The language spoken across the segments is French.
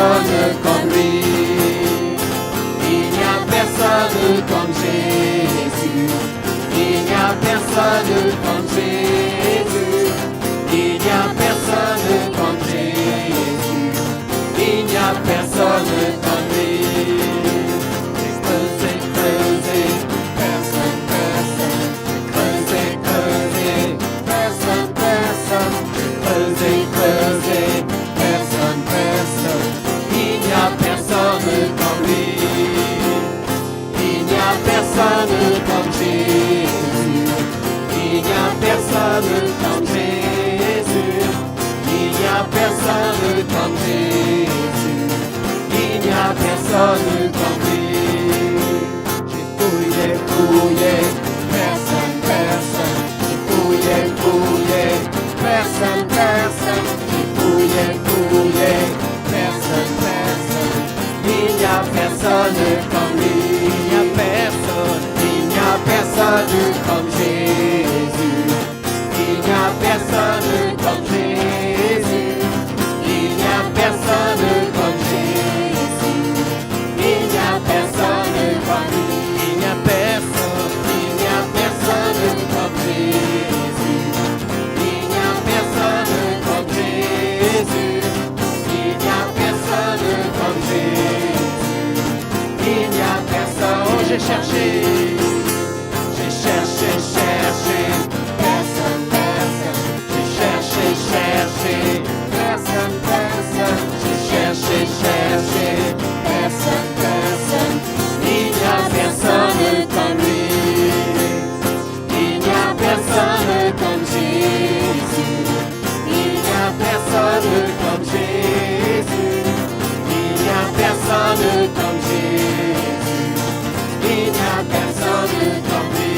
personne comme lui. Il n'y a personne comme Jésus. Il n'y a personne comme Jésus. Il n'y a personne comme Jésus. Il n'y a personne comme lui. J'ai creusé, creusé, personne, personne. J'ai creusé, creusé, personne, personne. J'ai creusé, creusé, personne, personne. Il n'y a personne comme lui. Il n'y a personne comme Jésus. Il n'y a personne comme Jésus. Il n'y a personne comme Jésus. Il n'y a personne comme lui. J'ai fouillé, fouillé, personne, personne. J'ai fouillé, fouillé, personne, personne. J'ai fouillé, fouillé, personne, personne. Il n'y a personne comme lui. Il n'y a personne. Il n'y a personne comme Jésus. Il n'y a personne comme Jésus. Il n'y a personne comme Jésus. Il n'y a personne comme lui. Il n'y a personne. Il n'y a personne comme Jésus. Il n'y a personne comme Jésus. Il n'y a personne comme Jésus. Il n'y a personne. Oh, j'ai cherché. J'ai cherché, cherché. Personne, personne. J'ai cherché, cherché. Personne, personne. J'ai cherché, cherché. Personne, personne. Il n'y a personne comme lui. Il n'y a personne comme Jésus. Il n'y a personne comme Jésus. Il n'y a personne comme Jésus. Il n'y a personne comme lui.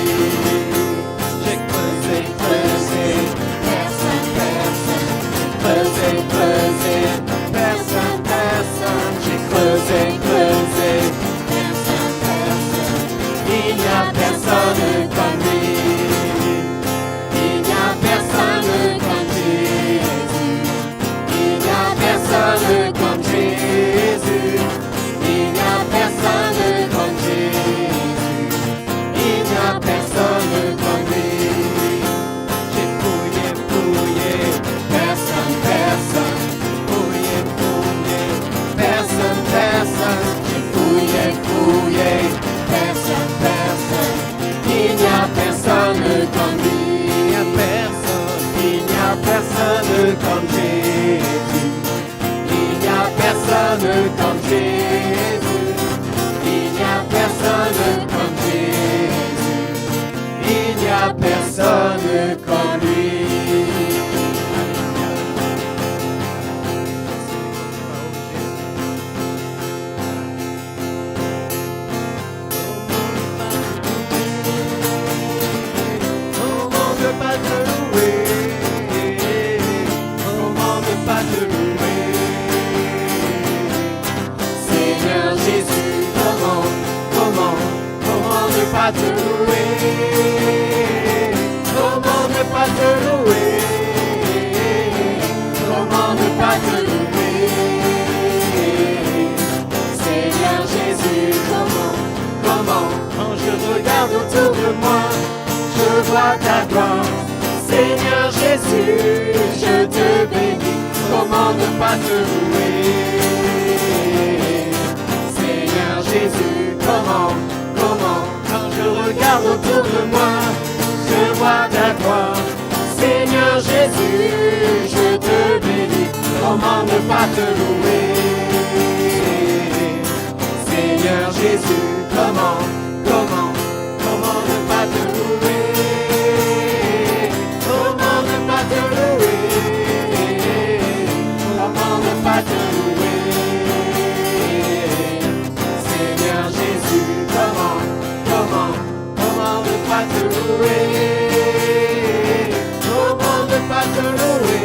J'ai creusé, creusé, personne, personne. J'ai creusé, creusé, personne, personne. J'ai creusé, creusé, personne, personne. Il n'y a personne comme lui. Il n'y a personne comme Jésus. Il n'y a personne comme Jésus. Il n'y a personne comme Jésus. Il n'y a personne comme lui. J'ai fouillé, fouillé, personne, personne. Fouillé, fouillé, personne, personne. J'ai fouillé, fouillé, personne, personne. Il n'y a personne comme lui. Il n'y a personne. Il n'y a personne comme Jésus. Il n'y a personne comme Jésus. Il n'y a personne comme Jésus. Il n'y a personne comme lui. Comment ne pas te louer? Comment ne pas te louer? Seigneur Jésus, comment ne pas te louer? Comment ne pas te louer? Comment ne pas te louer? Seigneur Jésus, comment, quand je regarde autour de moi, je vois ta gloire. Seigneur Jésus, je te bénis. Comment ne pas te louer? Seigneur Jésus, comment, quand je regarde autour de moi, je vois ta gloire. Seigneur Jésus, je te bénis. Comment ne pas te louer? Seigneur Jésus, comment ne pas te louer? Comment ne pas te louer? Comment ne pas te louer? Seigneur Jésus, comment ne pas te louer? Comment ne pas te louer?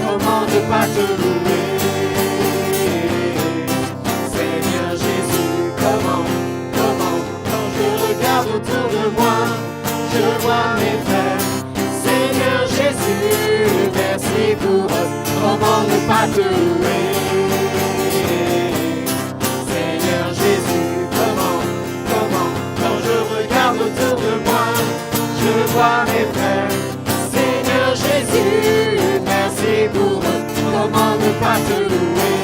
Comment ne pas te louer? Seigneur Jésus, comment, quand je regarde autour de moi, je vois mes frères. Seigneur Jésus, merci merci pour eux. Comment ne pas te louer? Seigneur Jésus, comment, quand je regarde autour de moi, je vois mes frères. Seigneur Jésus, merci pour eux. Comment ne pas te louer?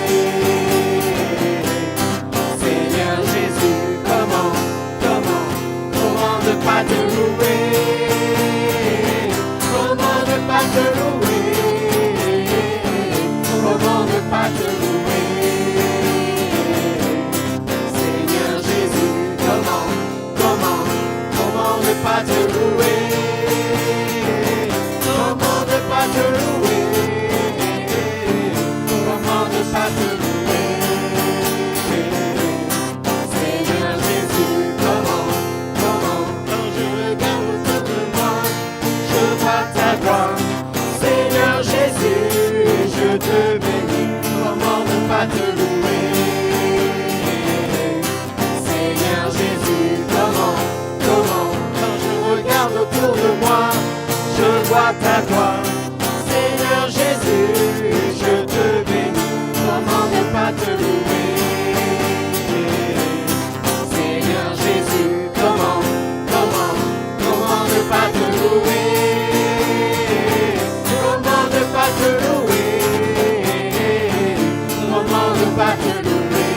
Seigneur Jésus, comment ne pas te louer? Comment ne pas te louer? Comment ne pas te louer? Seigneur Jésus, comment ne pas te louer? Comment ne pas te louer? Comment ne pas te louer? Seigneur Jésus, comment, quand je regarde autour de moi, je vois ta gloire. Seigneur Jésus, je te bénis. Comment ne pas te louer? Seigneur Jésus, comment, quand je regarde autour de moi, je vois ta gloire. Seigneur Jésus, je te bénis. Comment ne pas te louer? Seigneur Jésus, comment ne pas te louer? Comment ne pas te louer? Comment ne pas te louer?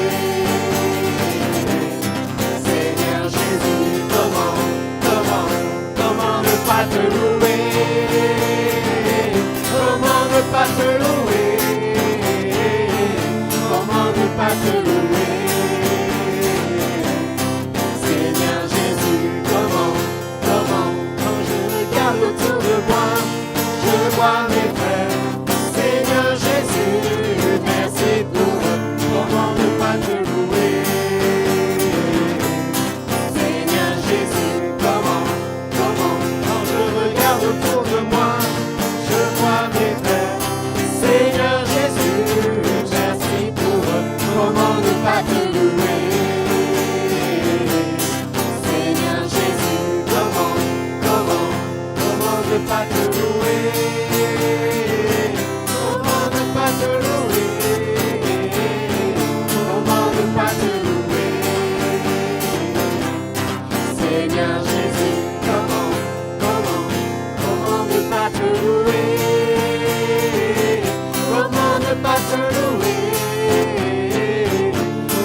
Seigneur Jésus, comment ne pas te louer? Comment ne pas te louer? Comment ne pas te louer? Seigneur Jésus, comment, quand je regarde autour de moi, je vois mes frères. Seigneur Jésus, merci pour eux. Comment ne pas te louer? Seigneur Jésus, comment, quand je regarde autour de moi, je vois mes frères. Seigneur Jésus, merci pour eux. Comment ne pas te louer? Seigneur Jésus, comment ne pas te louer? Comment ne pas te louer? Comment ne pas te louer? Seigneur Jésus, comment ne pas te louer? Comment ne pas te louer?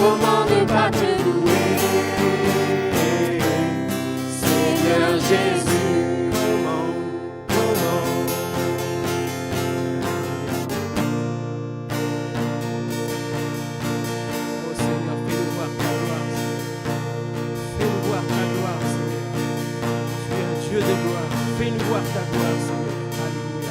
Comment ne pas te louer? Seigneur Jésus, comment? Oh Seigneur, fais-nous voir ta gloire, Seigneur. Fais-nous voir ta gloire, Seigneur. Tu es un Dieu de gloire. Fais-nous voir ta gloire, Seigneur. Alléluia.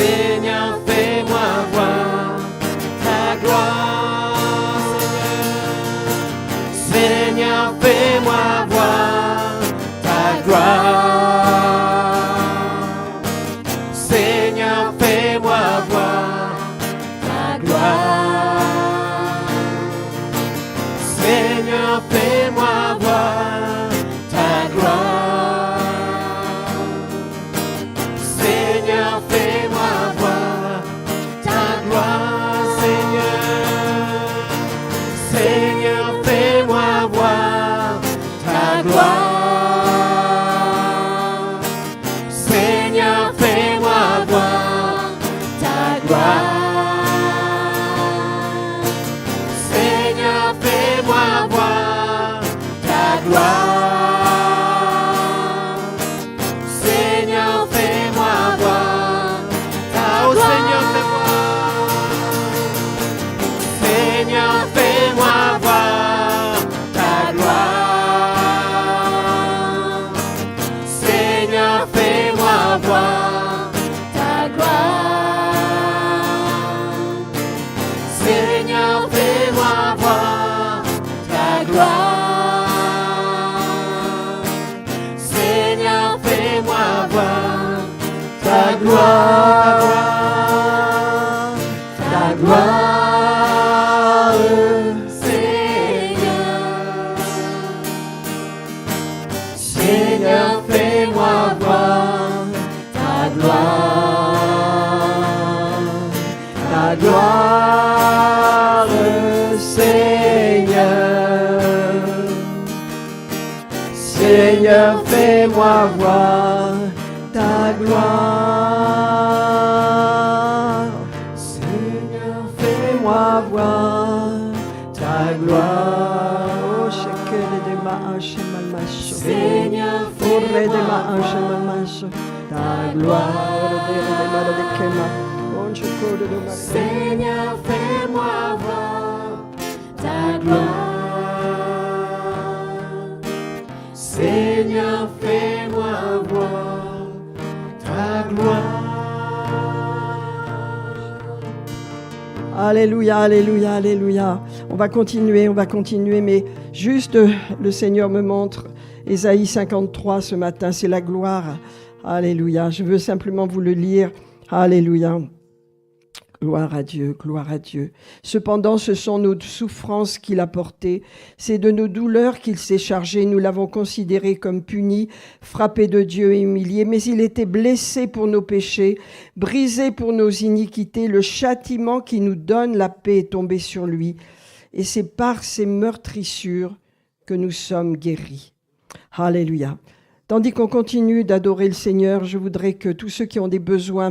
Seigneur, fais-moi voir ta gloire. Seigneur, fais-moi voir ta gloire. Seigneur, fais-moi voir ta gloire. Seigneur, fais-moi voir ta gloire. Seigneur, fais-moi voir ta gloire. Seigneur, fais-moi voir ta gloire. Seigneur, fais-moi voir ta gloire. Seigneur, fais-moi voir ta gloire. Seigneur, fais-moi voir ta gloire. Seigneur, fais-moi voir ta gloire. Seigneur, fais-moi voir ta gloire. Seigneur, fais-moi voir ta gloire. Seigneur, fais-moi voir ta gloire. Ta gloire, Seigneur. Seigneur, fais-moi voir ta gloire. Ta gloire, Seigneur. Seigneur, fais-moi voir ta gloire. Seigneur, fais-moi voir ta gloire. Oh, shekele de ma'ashe malmasho. Seigneur, Orre de fais-moi ma'ashe voir malmasho. ta Gloire de gloire. mara de kema. Oh, shekole de mara. Seigneur, fais-moi voir ta gloire. Seigneur, fais-moi voir ta gloire. Alléluia, alléluia, alléluia. On va continuer, mais juste le Seigneur me montre Ésaïe 53 ce matin, c'est la gloire. Alléluia, je veux simplement vous le lire. Alléluia. Gloire à Dieu, gloire à Dieu. Cependant, ce sont nos souffrances qu'il a portées, c'est de nos douleurs qu'il s'est chargé. Nous l'avons considéré comme puni, frappé de Dieu et humilié, mais il était blessé pour nos péchés, brisé pour nos iniquités. Le châtiment qui nous donne la paix est tombé sur lui, et c'est par ses meurtrissures que nous sommes guéris. Alléluia. Tandis qu'on continue d'adorer le Seigneur, je voudrais que tous ceux qui ont des besoins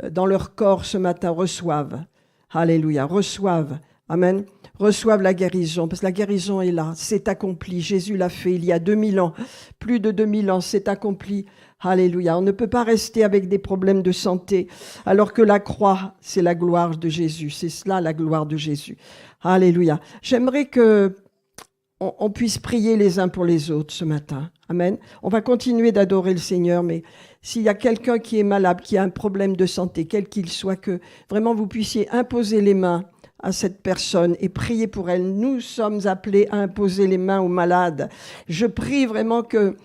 dans leur corps ce matin reçoivent. Alléluia, reçoivent. Amen. Reçoivent la guérison, parce que la guérison est là. C'est accompli. Jésus l'a fait il y a 2000 ans. Plus de 2000 ans, c'est accompli. Alléluia. On ne peut pas rester avec des problèmes de santé, alors que la croix, c'est la gloire de Jésus. C'est cela, la gloire de Jésus. Alléluia. J'aimerais que on puisse prier les uns pour les autres ce matin. Amen. On va continuer d'adorer le Seigneur, mais s'il y a quelqu'un qui est malade, qui a un problème de santé, quel qu'il soit, que vraiment vous puissiez imposer les mains à cette personne et prier pour elle. Nous sommes appelés à imposer les mains aux malades. Je prie vraiment que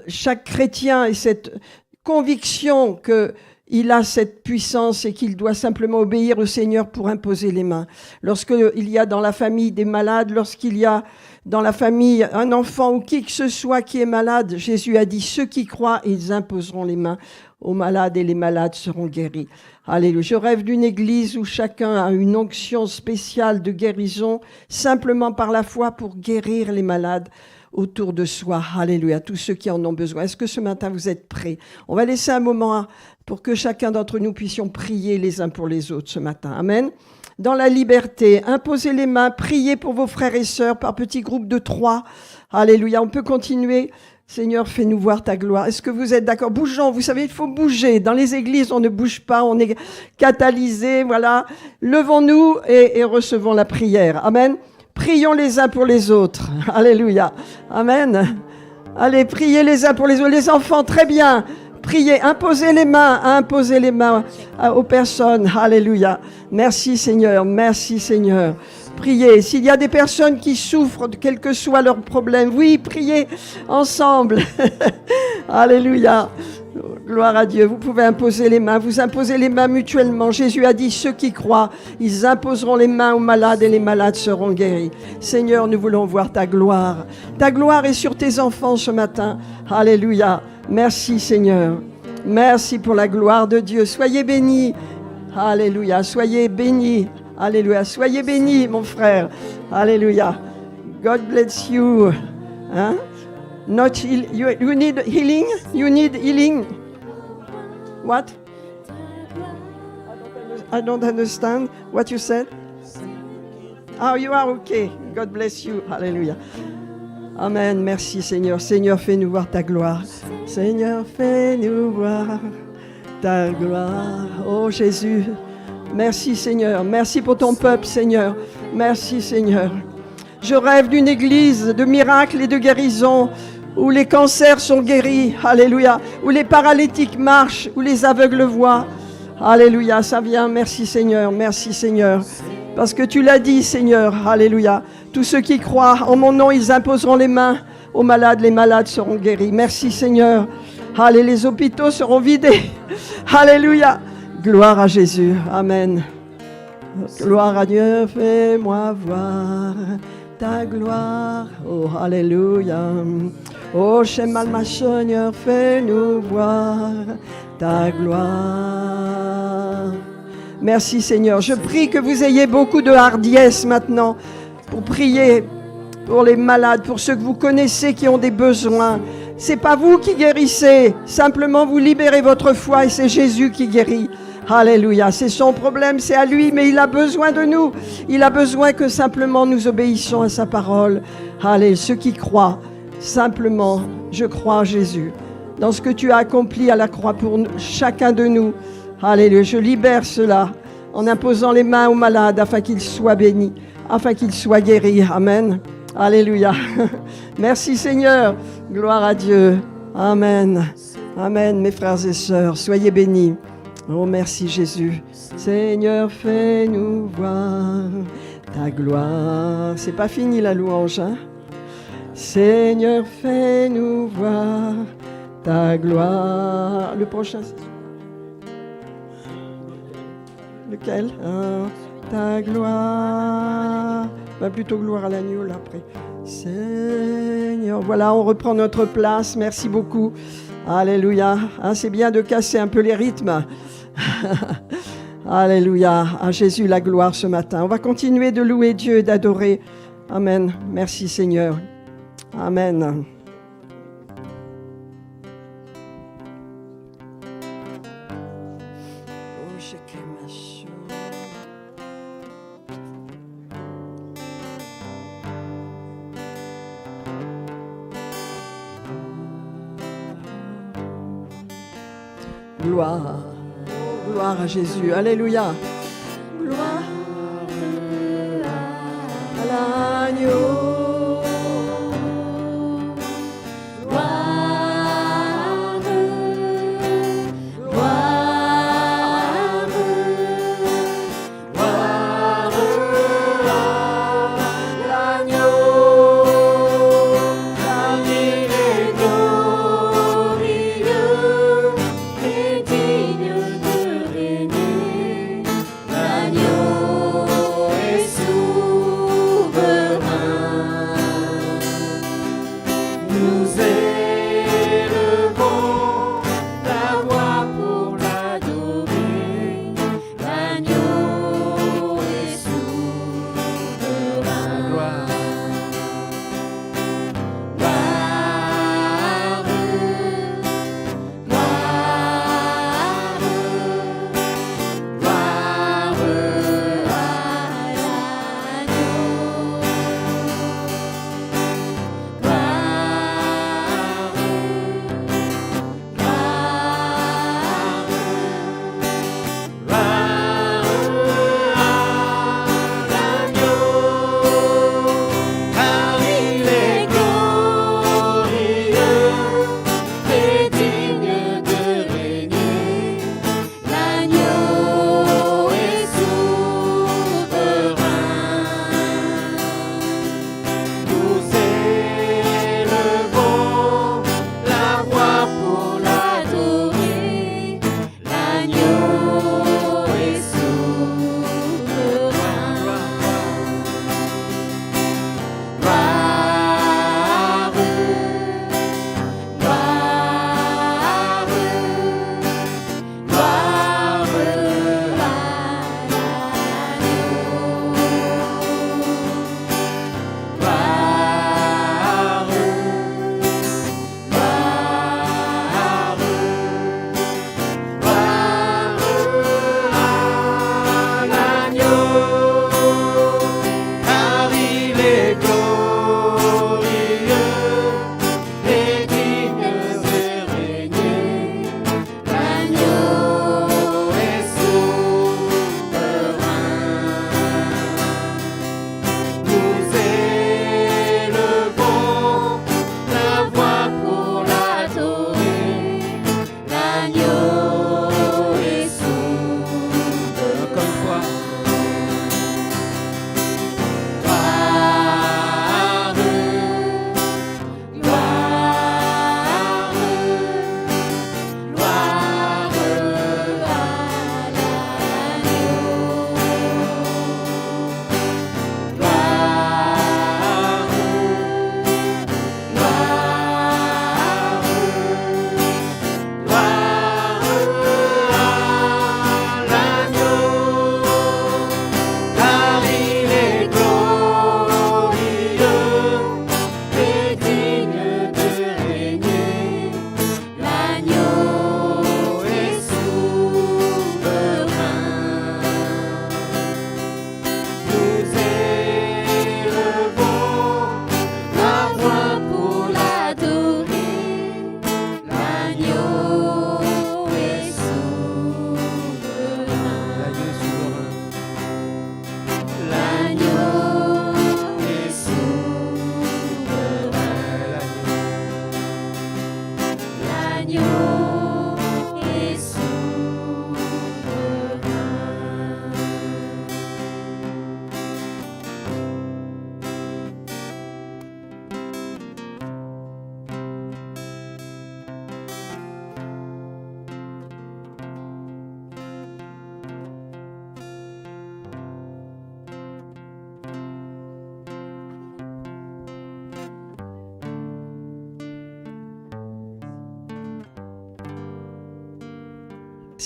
chaque chrétien ait cette conviction qu'il a cette puissance et qu'il doit simplement obéir au Seigneur pour imposer les mains. Lorsqu'il y a dans la famille des malades, lorsqu'il y a dans la famille un enfant ou qui que ce soit qui est malade, Jésus a dit, ceux qui croient, ils imposeront les mains aux malades et les malades seront guéris. Alléluia. Je rêve d'une église où chacun a une onction spéciale de guérison, simplement par la foi pour guérir les malades autour de soi. Alléluia. Tous ceux qui en ont besoin. Est-ce que ce matin vous êtes prêts? On va laisser un moment pour que chacun d'entre nous puissions prier les uns pour les autres ce matin. Amen. Dans la liberté, imposez les mains, priez pour vos frères et sœurs par petits groupes de 3. Alléluia. On peut continuer. Seigneur, fais-nous voir ta gloire. Est-ce que vous êtes d'accord? Bougeons. Vous savez, il faut bouger. Dans les églises, on ne bouge pas. On est catalysé. Voilà. Levons-nous et recevons la prière. Amen. Prions les uns pour les autres. Alléluia. Amen. Allez, priez les uns pour les autres. Les enfants, très bien. priez, imposez les mains aux personnes. Alléluia. Merci Seigneur, merci Seigneur. Priez. S'il y a des personnes qui souffrent, quel que soit leur problème, oui, priez ensemble. Alléluia. Gloire à Dieu. Vous pouvez imposer les mains. Vous imposez les mains mutuellement. Jésus a dit, ceux qui croient, ils imposeront les mains aux malades et les malades seront guéris. Seigneur, nous voulons voir ta gloire. Ta gloire est sur tes enfants ce matin. Alléluia. Merci Seigneur. Merci pour la gloire de Dieu. Soyez bénis. Alléluia. Soyez bénis. Alléluia. Soyez bénis, mon frère. Alléluia. God bless you. Hein? Not you need healing? You need healing? What? I don't understand what you said. Oh, you are okay. God bless you. Hallelujah. Amen. Merci Seigneur. Seigneur, fais-nous voir ta gloire. Seigneur, fais-nous voir ta gloire. Oh Jésus. Merci Seigneur. Merci pour ton peuple Seigneur. Merci Seigneur. Je rêve d'une église de miracles et de guérison, où les cancers sont guéris, alléluia, où les paralytiques marchent, où les aveugles voient, alléluia, ça vient, merci Seigneur, parce que tu l'as dit Seigneur, alléluia, tous ceux qui croient en mon nom, ils imposeront les mains aux malades, les malades seront guéris, merci Seigneur, allez, les hôpitaux seront vidés, alléluia, gloire à Jésus, amen, gloire à Dieu, fais-moi voir ta gloire, oh alléluia. Oh, Shemal ma Seigneur, fais-nous voir ta gloire. Merci Seigneur. Je prie que vous ayez beaucoup de hardiesse maintenant pour prier pour les malades, pour ceux que vous connaissez qui ont des besoins. C'est pas vous qui guérissez, simplement vous libérez votre foi et c'est Jésus qui guérit. Alléluia, c'est son problème, c'est à lui, mais il a besoin de nous. Il a besoin que simplement nous obéissons à sa parole. Allez, ceux qui croient, simplement, je crois en Jésus, dans ce que tu as accompli à la croix pour chacun de nous. Alléluia, je libère cela en imposant les mains aux malades afin qu'ils soient bénis, afin qu'ils soient guéris. Amen. Alléluia. Merci Seigneur. Gloire à Dieu. Amen. Amen, mes frères et sœurs. Soyez bénis. Oh, merci Jésus. Seigneur, fais-nous voir ta gloire. C'est pas fini la louange, hein? Seigneur, fais-nous voir ta gloire. Le prochain, c'est lequel? Ta gloire. Ben, plutôt gloire à l'agneau, là, après. Seigneur, voilà, on reprend notre place. Merci beaucoup. Alléluia. Hein, c'est bien de casser un peu les rythmes. Alléluia. À Jésus la gloire ce matin. On va continuer de louer Dieu, d'adorer. Amen. Merci Seigneur. Amen. Gloire. Gloire à Jésus. Alléluia. Gloire à l'agneau. L'agneau est souverain.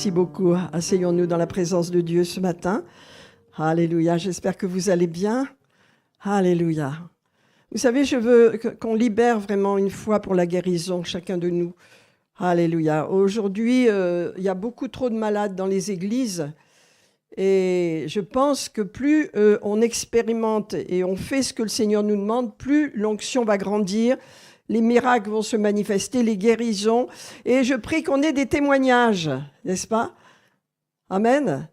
Merci beaucoup. Asseyons-nous dans la présence de Dieu ce matin. Alléluia. J'espère que vous allez bien. Alléluia. Vous savez, je veux qu'on libère vraiment une foi pour la guérison, chacun de nous. Alléluia. Aujourd'hui, il y a beaucoup trop de malades dans les églises. Et je pense que plus on expérimente et on fait ce que le Seigneur nous demande, plus l'onction va grandir, les miracles vont se manifester, les guérisons. Et je prie qu'on ait des témoignages, n'est-ce pas? Amen.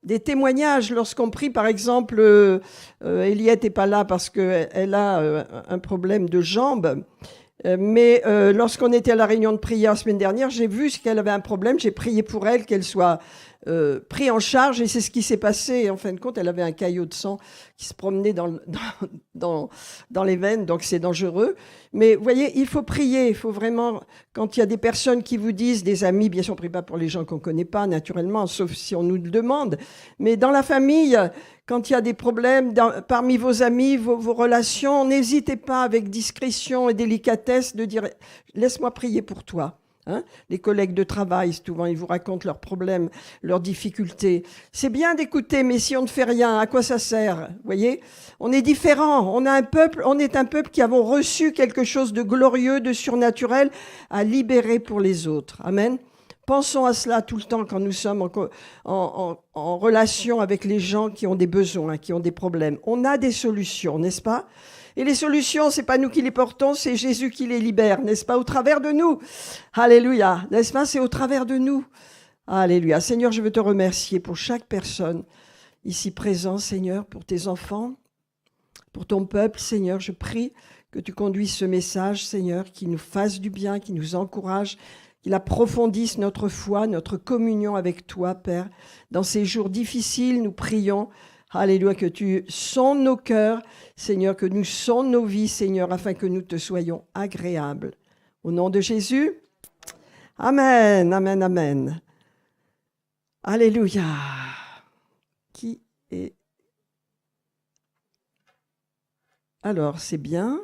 Des témoignages lorsqu'on prie, par exemple, Eliette n'est pas là parce qu'elle a un problème de jambe. Mais lorsqu'on était à la réunion de prière la semaine dernière, j'ai vu qu'elle avait un problème, j'ai prié pour elle, qu'elle soit prise en charge, et c'est ce qui s'est passé. En fin de compte, elle avait un caillot de sang qui se promenait dans les veines, donc c'est dangereux. Mais vous voyez, il faut prier, il faut vraiment, quand il y a des personnes qui vous disent, des amis, bien sûr on ne prie pas pour les gens qu'on ne connaît pas, naturellement, sauf si on nous le demande, mais dans la famille, quand il y a des problèmes parmi vos amis, vos relations, n'hésitez pas avec discrétion et délicatesse de dire « laisse-moi prier pour toi ». Les collègues de travail, souvent, ils vous racontent leurs problèmes, leurs difficultés. C'est bien d'écouter, mais si on ne fait rien, à quoi ça sert? Vous voyez, on est différents. On est un peuple qui avons reçu quelque chose de glorieux, de surnaturel à libérer pour les autres. Amen. Pensons à cela tout le temps quand nous sommes en relation avec les gens qui ont des besoins, qui ont des problèmes. On a des solutions, n'est-ce pas? Et les solutions, c'est pas nous qui les portons, c'est Jésus qui les libère, n'est-ce pas? Au travers de nous. Alléluia. N'est-ce pas? C'est au travers de nous. Alléluia. Seigneur, je veux te remercier pour chaque personne ici présente, Seigneur, pour tes enfants, pour ton peuple, Seigneur. Je prie que tu conduises ce message, Seigneur, qui nous fasse du bien, qui nous encourage, qu'il approfondisse notre foi, notre communion avec toi, Père. Dans ces jours difficiles, nous prions, alléluia, que tu sondes nos cœurs, Seigneur, que nous sondes nos vies, Seigneur, afin que nous te soyons agréables. Au nom de Jésus, amen, amen, amen. Alléluia. Qui est... Alors, c'est bien.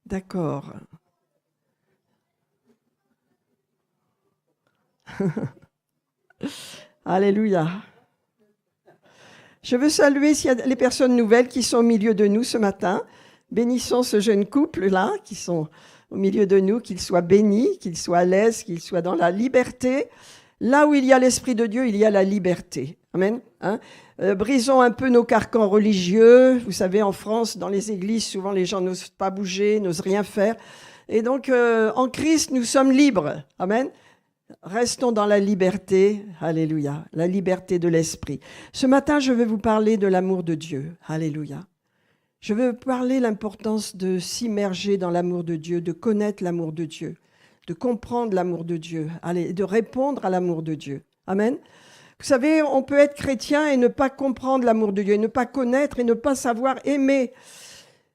D'accord. Alléluia. Je veux saluer s'il y a les personnes nouvelles qui sont au milieu de nous ce matin. Bénissons ce jeune couple-là qui sont au milieu de nous, qu'ils soient bénis, qu'ils soient à l'aise, qu'ils soient dans la liberté. Là où il y a l'Esprit de Dieu, il y a la liberté. Amen. Brisons un peu nos carcans religieux. Vous savez, en France, dans les églises, souvent les gens n'osent pas bouger, n'osent rien faire. Et donc, en Christ, nous sommes libres. Amen. Restons dans la liberté, alléluia, la liberté de l'esprit. Ce matin, je vais vous parler de l'amour de Dieu, alléluia. Je veux parler de l'importance de s'immerger dans l'amour de Dieu, de connaître l'amour de Dieu, de comprendre l'amour de Dieu, de répondre à l'amour de Dieu. Amen. Vous savez, on peut être chrétien et ne pas comprendre l'amour de Dieu, et ne pas connaître et ne pas savoir aimer.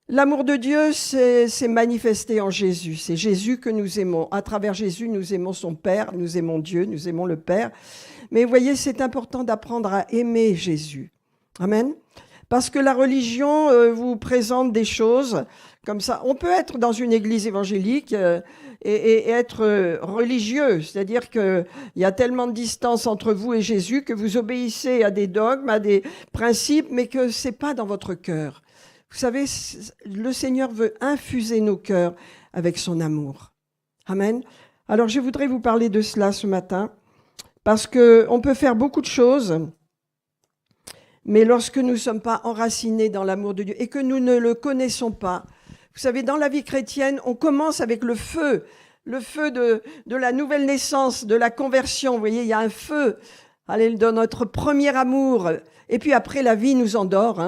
L'amour de Dieu s'est manifesté en Jésus. C'est Jésus que nous aimons. À travers Jésus, nous aimons son Père, nous aimons Dieu, nous aimons le Père. Mais vous voyez, c'est important d'apprendre à aimer Jésus. Amen. Parce que la religion vous présente des choses comme ça. On peut être dans une église évangélique et être religieux. C'est-à-dire qu'il y a tellement de distance entre vous et Jésus que vous obéissez à des dogmes, à des principes, mais que ce n'est pas dans votre cœur. Vous savez, le Seigneur veut infuser nos cœurs avec son amour. Amen. Alors, je voudrais vous parler de cela ce matin, parce qu'on peut faire beaucoup de choses, mais lorsque nous ne sommes pas enracinés dans l'amour de Dieu et que nous ne le connaissons pas, vous savez, dans la vie chrétienne, on commence avec le feu de la nouvelle naissance, de la conversion. Vous voyez, il y a un feu, allez, de notre premier amour. Et puis après, la vie nous endort.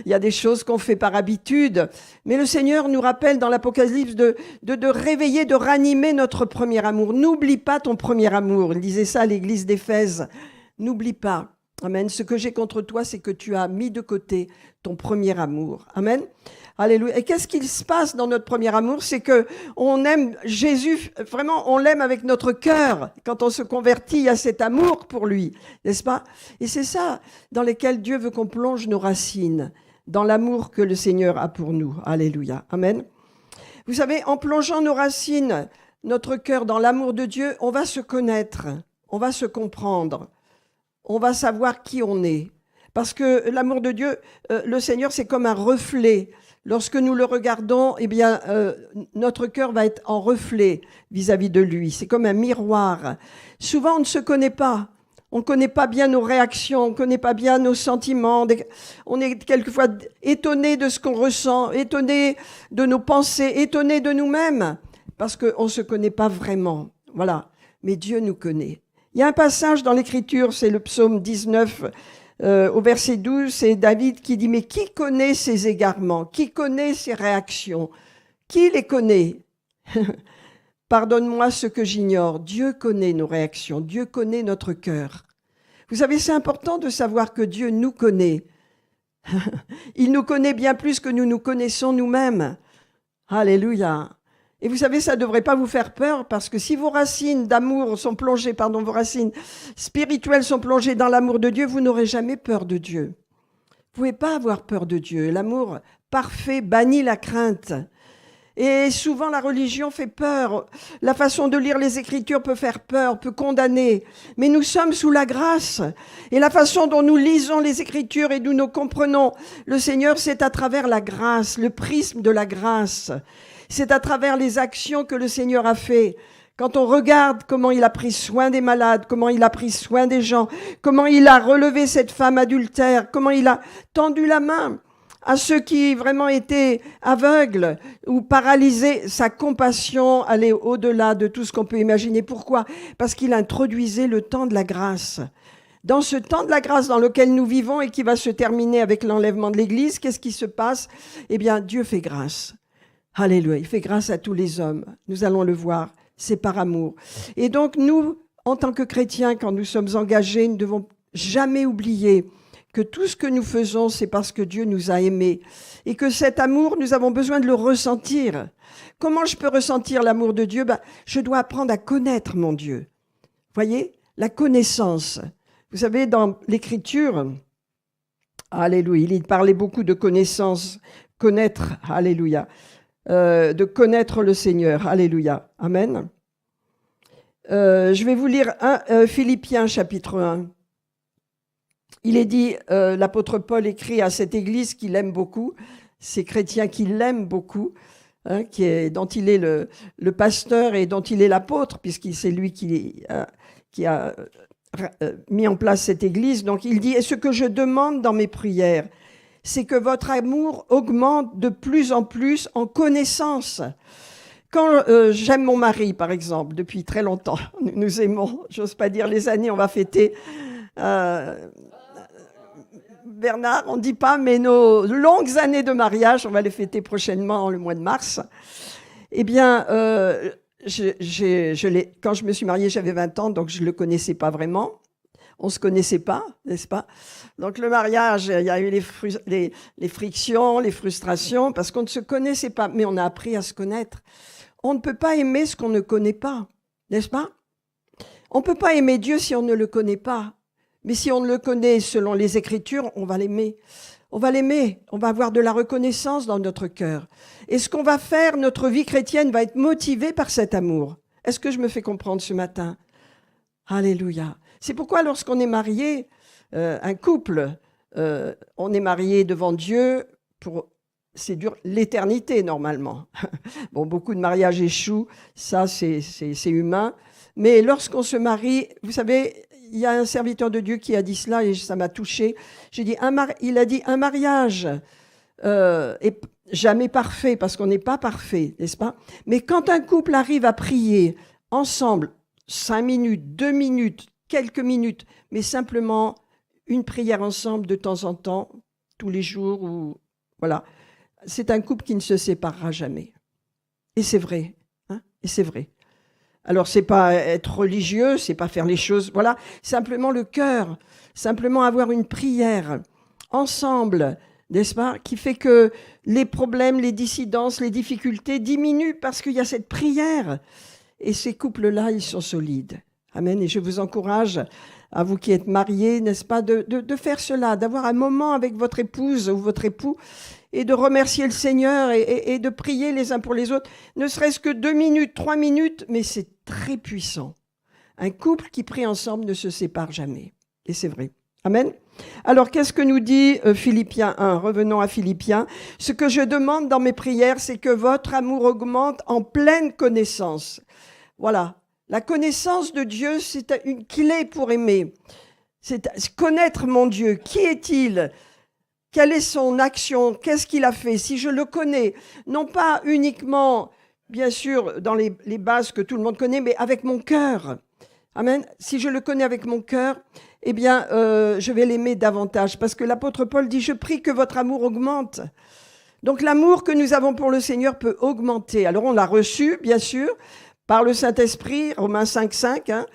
Il y a des choses qu'on fait par habitude. Mais le Seigneur nous rappelle dans l'Apocalypse de réveiller, de ranimer notre premier amour. N'oublie pas ton premier amour. Il disait ça à l'église d'Éphèse. N'oublie pas. Amen. Ce que j'ai contre toi, c'est que tu as mis de côté ton premier amour. Amen. Alléluia. Et qu'est-ce qu'il se passe dans notre premier amour? C'est que on aime Jésus, vraiment, on l'aime avec notre cœur. Quand on se convertit, il y a cet amour pour lui, n'est-ce pas? Et c'est ça dans lequel Dieu veut qu'on plonge nos racines, dans l'amour que le Seigneur a pour nous. Alléluia. Amen. Vous savez, en plongeant nos racines, notre cœur dans l'amour de Dieu, on va se connaître. on va se comprendre, on va savoir qui on est. Parce que l'amour de Dieu, le Seigneur, c'est comme un reflet. Lorsque nous le regardons, eh bien, notre cœur va être en reflet vis-à-vis de lui. C'est comme un miroir. Souvent, on ne se connaît pas. On ne connaît pas bien nos réactions, on ne connaît pas bien nos sentiments. On est quelquefois étonné de ce qu'on ressent, étonné de nos pensées, étonné de nous-mêmes, parce qu'on ne se connaît pas vraiment. Voilà. Mais Dieu nous connaît. Il y a un passage dans l'Écriture, c'est le psaume 19, au verset 12, c'est David qui dit « Mais qui connaît ses égarements? Qui connaît ses réactions? Qui les connaît ?» Pardonne-moi ce que j'ignore. Dieu connaît nos réactions. Dieu connaît notre cœur. Vous savez, c'est important de savoir que Dieu nous connaît. Il nous connaît bien plus que nous nous connaissons nous-mêmes. Alléluia. Et vous savez, ça ne devrait pas vous faire peur parce que si vos racines d'amour sont plongées, vos racines spirituelles sont plongées dans l'amour de Dieu, vous n'aurez jamais peur de Dieu. Vous ne pouvez pas avoir peur de Dieu. L'amour parfait bannit la crainte. Et souvent, la religion fait peur. La façon de lire les Écritures peut faire peur, peut condamner. Mais nous sommes sous la grâce. Et la façon dont nous lisons les Écritures et nous comprenons le Seigneur, c'est à travers la grâce, le prisme de la grâce. C'est à travers les actions que le Seigneur a fait. Quand on regarde comment il a pris soin des malades, comment il a pris soin des gens, comment il a relevé cette femme adultère, comment il a tendu la main à ceux qui vraiment étaient aveugles ou paralysés, sa compassion allait au-delà de tout ce qu'on peut imaginer. Pourquoi? Parce qu'il introduisait le temps de la grâce. Dans ce temps de la grâce dans lequel nous vivons et qui va se terminer avec l'enlèvement de l'Église, qu'est-ce qui se passe? Eh bien, Dieu fait grâce. Alléluia, il fait grâce à tous les hommes. Nous allons le voir, c'est par amour. Et donc, nous, en tant que chrétiens, quand nous sommes engagés, nous ne devons jamais oublier que tout ce que nous faisons, c'est parce que Dieu nous a aimés. Et que cet amour, nous avons besoin de le ressentir. Comment je peux ressentir l'amour de Dieu? Je dois apprendre à connaître mon Dieu. Voyez, la connaissance. Vous savez, dans l'Écriture, alléluia, il parlait beaucoup de connaissance, connaître, alléluia, de connaître le Seigneur, alléluia, amen. Je vais vous lire Philippiens chapitre 1. Il est dit, l'apôtre Paul écrit à cette église qu'il aime beaucoup, ces chrétiens qui l'aiment beaucoup, dont il est le pasteur et dont il est l'apôtre, puisque c'est lui qui a mis en place cette église. Donc il dit, et ce que je demande dans mes prières, c'est que votre amour augmente de plus en plus en connaissance. Quand j'aime mon mari, par exemple, depuis très longtemps, nous aimons, j'ose pas dire les années, on va fêter... Bernard, on ne dit pas, mais nos longues années de mariage, on va les fêter prochainement le mois de mars. Eh bien, quand je me suis mariée, j'avais 20 ans, donc je ne le connaissais pas vraiment. On ne se connaissait pas, n'est-ce pas? Donc le mariage, il y a eu les frictions, les frustrations, parce qu'on ne se connaissait pas, mais on a appris à se connaître. On ne peut pas aimer ce qu'on ne connaît pas, n'est-ce pas? On ne peut pas aimer Dieu si on ne le connaît pas. Mais si on le connaît selon les Écritures, on va l'aimer. On va l'aimer, on va avoir de la reconnaissance dans notre cœur. Et ce qu'on va faire, notre vie chrétienne va être motivée par cet amour. Est-ce que je me fais comprendre ce matin? Alléluia. C'est pourquoi lorsqu'on est marié, un couple, on est marié devant Dieu c'est dur, l'éternité normalement. Bon, beaucoup de mariages échouent, ça c'est humain. Mais lorsqu'on se marie, vous savez, il y a un serviteur de Dieu qui a dit cela et ça m'a touchée. Il a dit un mariage est jamais parfait parce qu'on n'est pas parfait, n'est-ce pas? Mais quand un couple arrive à prier ensemble, 5 minutes, 2 minutes, quelques minutes, mais simplement une prière ensemble de temps en temps, tous les jours, ou voilà, c'est un couple qui ne se séparera jamais. Et c'est vrai, hein? Et c'est vrai. Alors, c'est pas être religieux, c'est pas faire les choses, voilà, simplement le cœur, simplement avoir une prière ensemble, n'est-ce pas, qui fait que les problèmes, les dissidences, les difficultés diminuent parce qu'il y a cette prière. Et ces couples-là, ils sont solides. Amen. Et je vous encourage, à vous qui êtes mariés, n'est-ce pas, de faire cela, d'avoir un moment avec votre épouse ou votre époux et de remercier le Seigneur et de prier les uns pour les autres, ne serait-ce que 2 minutes, 3 minutes, mais c'est très puissant. Un couple qui prie ensemble ne se sépare jamais. Et c'est vrai. Amen. Alors, qu'est-ce que nous dit Philippiens 1 ? Revenons à Philippiens. Ce que je demande dans mes prières, c'est que votre amour augmente en pleine connaissance. Voilà. La connaissance de Dieu, c'est une clé pour aimer. C'est connaître mon Dieu. Qui est-il ? Quelle est son action ? Qu'est-ce qu'il a fait ? Si je le connais, non pas uniquement, bien sûr, dans les bases que tout le monde connaît, mais avec mon cœur. Amen. Si je le connais avec mon cœur, eh bien, je vais l'aimer davantage. Parce que l'apôtre Paul dit, je prie que votre amour augmente. Donc, l'amour que nous avons pour le Seigneur peut augmenter. Alors, on l'a reçu, bien sûr, par le Saint-Esprit, Romains 5,5.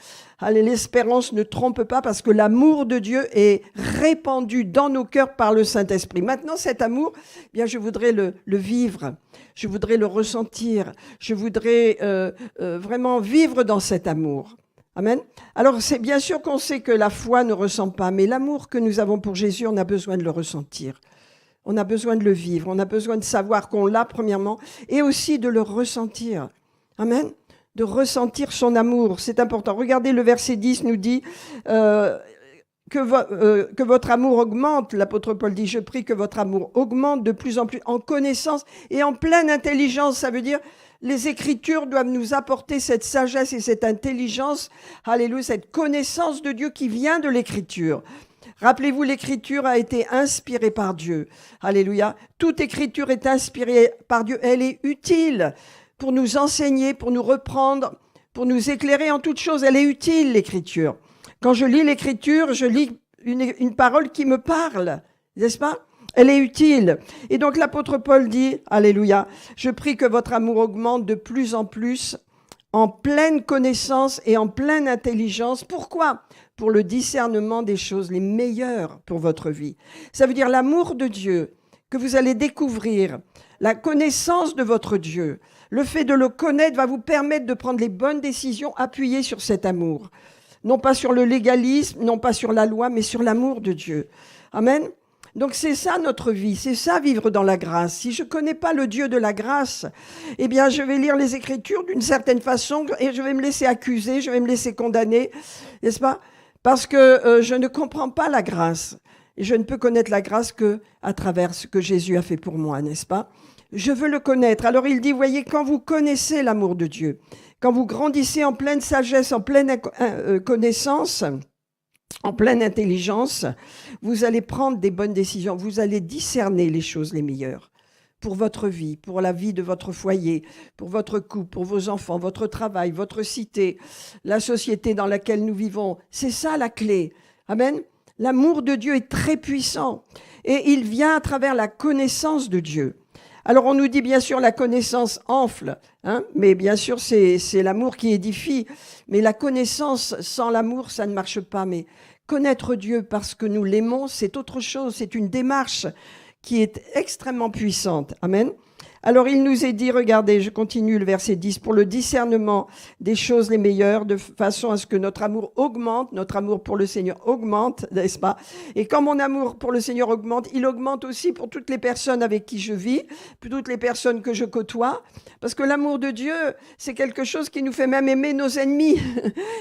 Allez, l'espérance ne trompe pas parce que l'amour de Dieu est répandu dans nos cœurs par le Saint-Esprit. Maintenant, cet amour, eh bien, je voudrais le vivre. Je voudrais le ressentir. Je voudrais vraiment vivre dans cet amour. Amen. Alors, c'est bien sûr qu'on sait que la foi ne ressent pas, mais l'amour que nous avons pour Jésus, on a besoin de le ressentir. On a besoin de le vivre. On a besoin de savoir qu'on l'a, premièrement, et aussi de le ressentir. Amen. De ressentir son amour. C'est important. Regardez, le verset 10 nous dit que votre amour augmente. L'apôtre Paul dit, je prie que votre amour augmente de plus en plus en connaissance et en pleine intelligence. Ça veut dire, les Écritures doivent nous apporter cette sagesse et cette intelligence, alléluia, cette connaissance de Dieu qui vient de l'Écriture. Rappelez-vous, l'Écriture a été inspirée par Dieu. Alléluia. Toute Écriture est inspirée par Dieu. Elle est utile pour nous enseigner, pour nous reprendre, pour nous éclairer en toutes choses. Elle est utile, l'Écriture. Quand je lis l'Écriture, je lis une parole qui me parle, n'est-ce pas ? Elle est utile. Et donc l'apôtre Paul dit, alléluia, je prie que votre amour augmente de plus en plus en pleine connaissance et en pleine intelligence. Pourquoi ? Pour le discernement des choses les meilleures pour votre vie. Ça veut dire l'amour de Dieu que vous allez découvrir, la connaissance de votre Dieu. Le fait de le connaître va vous permettre de prendre les bonnes décisions appuyées sur cet amour. Non pas sur le légalisme, non pas sur la loi, mais sur l'amour de Dieu. Amen. Donc c'est ça notre vie, c'est ça vivre dans la grâce. Si je ne connais pas le Dieu de la grâce, eh bien je vais lire les Écritures d'une certaine façon et je vais me laisser accuser, je vais me laisser condamner, n'est-ce pas ? Parce que je ne comprends pas la grâce. Et je ne peux connaître la grâce qu'à travers ce que Jésus a fait pour moi, n'est-ce pas ? Je veux le connaître. Alors il dit, voyez, quand vous connaissez l'amour de Dieu, quand vous grandissez en pleine sagesse, en pleine connaissance, en pleine intelligence, vous allez prendre des bonnes décisions. Vous allez discerner les choses les meilleures pour votre vie, pour la vie de votre foyer, pour votre couple, pour vos enfants, votre travail, votre cité, la société dans laquelle nous vivons. C'est ça la clé. Amen. L'amour de Dieu est très puissant et il vient à travers la connaissance de Dieu. Alors on nous dit bien sûr la connaissance enfle, mais bien sûr c'est l'amour qui édifie. Mais la connaissance sans l'amour, ça ne marche pas. Mais connaître Dieu parce que nous l'aimons, c'est autre chose. C'est une démarche qui est extrêmement puissante. Amen. Alors il nous est dit, regardez, je continue le verset 10, pour le discernement des choses les meilleures, de façon à ce que notre amour augmente, notre amour pour le Seigneur augmente, n'est-ce pas ? Et quand mon amour pour le Seigneur augmente, il augmente aussi pour toutes les personnes avec qui je vis, pour toutes les personnes que je côtoie, parce que l'amour de Dieu, c'est quelque chose qui nous fait même aimer nos ennemis,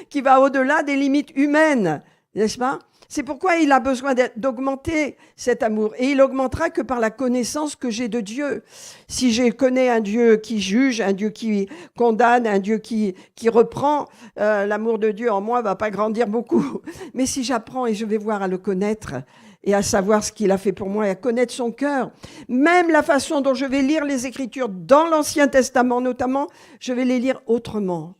qui va au-delà des limites humaines, n'est-ce pas ? C'est pourquoi il a besoin d'augmenter cet amour. Et il augmentera que par la connaissance que j'ai de Dieu. Si je connais un Dieu qui juge, un Dieu qui condamne, un Dieu qui reprend, l'amour de Dieu en moi va pas grandir beaucoup. Mais si j'apprends et je vais voir à le connaître et à savoir ce qu'il a fait pour moi et à connaître son cœur, même la façon dont je vais lire les Écritures dans l'Ancien Testament notamment, je vais les lire autrement,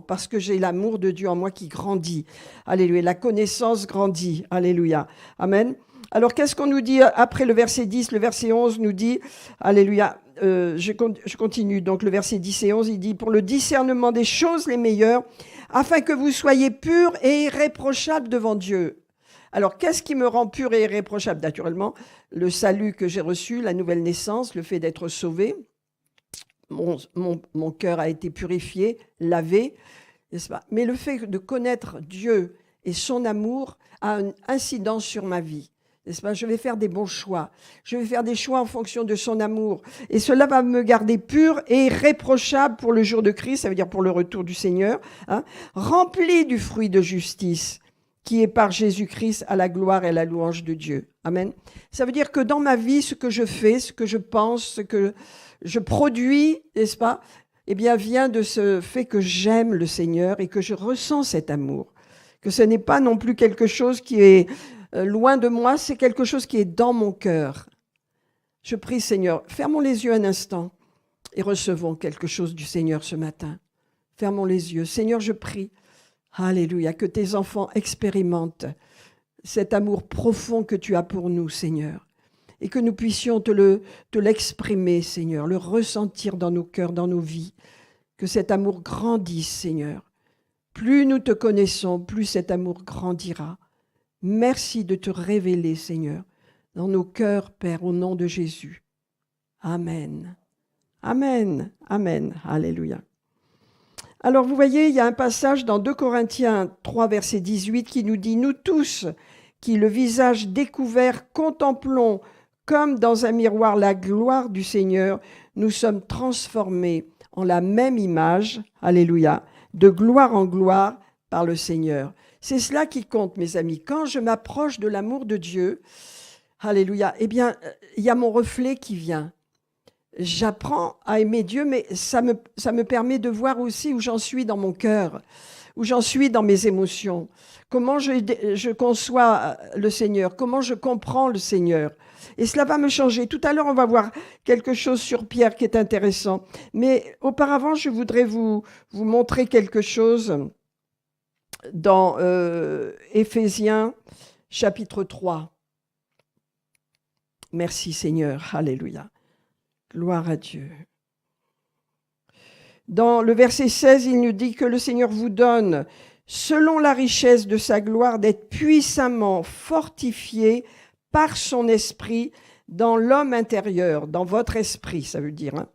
parce que j'ai l'amour de Dieu en moi qui grandit. Alléluia. La connaissance grandit. Alléluia. Amen. Alors, qu'est-ce qu'on nous dit après le verset 10? Le verset 11 nous dit, alléluia, je continue. Donc, le verset 10 et 11, il dit, pour le discernement des choses les meilleures, afin que vous soyez purs et irréprochables devant Dieu. Alors, qu'est-ce qui me rend pur et irréprochable? Naturellement, le salut que j'ai reçu, la nouvelle naissance, le fait d'être sauvé. Mon cœur a été purifié, lavé, n'est-ce pas? Mais le fait de connaître Dieu et son amour a une incidence sur ma vie. N'est-ce pas? Je vais faire des bons choix. Je vais faire des choix en fonction de son amour. Et cela va me garder pur et irréprochable pour le jour de Christ, ça veut dire pour le retour du Seigneur, hein, rempli du fruit de justice qui est par Jésus-Christ à la gloire et à la louange de Dieu. Amen. Ça veut dire que dans ma vie, ce que je fais, ce que je pense, ce que je produis, n'est-ce pas, eh bien, vient de ce fait que j'aime le Seigneur et que je ressens cet amour. Que ce n'est pas non plus quelque chose qui est loin de moi, c'est quelque chose qui est dans mon cœur. Je prie, Seigneur, fermons les yeux un instant et recevons quelque chose du Seigneur ce matin. Fermons les yeux. Seigneur, je prie, alléluia, que tes enfants expérimentent cet amour profond que tu as pour nous, Seigneur, et que nous puissions te l'exprimer, Seigneur, le ressentir dans nos cœurs, dans nos vies, que cet amour grandisse, Seigneur. Plus nous te connaissons, plus cet amour grandira. Merci de te révéler, Seigneur, dans nos cœurs, Père, au nom de Jésus. Amen. Amen. Amen. Alléluia. Alors, vous voyez, il y a un passage dans 2 Corinthiens 3, verset 18, qui nous dit « Nous tous, qui le visage découvert, contemplons comme dans un miroir la gloire du Seigneur, nous sommes transformés en la même image, alléluia, de gloire en gloire par le Seigneur. » C'est cela qui compte, mes amis. Quand je m'approche de l'amour de Dieu, alléluia, eh bien, il y a mon reflet qui vient. J'apprends à aimer Dieu, mais ça me permet de voir aussi où j'en suis dans mon cœur, où j'en suis dans mes émotions, comment je conçois le Seigneur, comment je comprends le Seigneur. Et cela va me changer. Tout à l'heure, on va voir quelque chose sur Pierre qui est intéressant. Mais auparavant, je voudrais vous montrer quelque chose dans Éphésiens chapitre 3. Merci Seigneur, alléluia. Gloire à Dieu. Dans le verset 16, il nous dit que le Seigneur vous donne, selon la richesse de sa gloire, d'être puissamment fortifié par son esprit dans l'homme intérieur, dans votre esprit, ça veut dire, hein,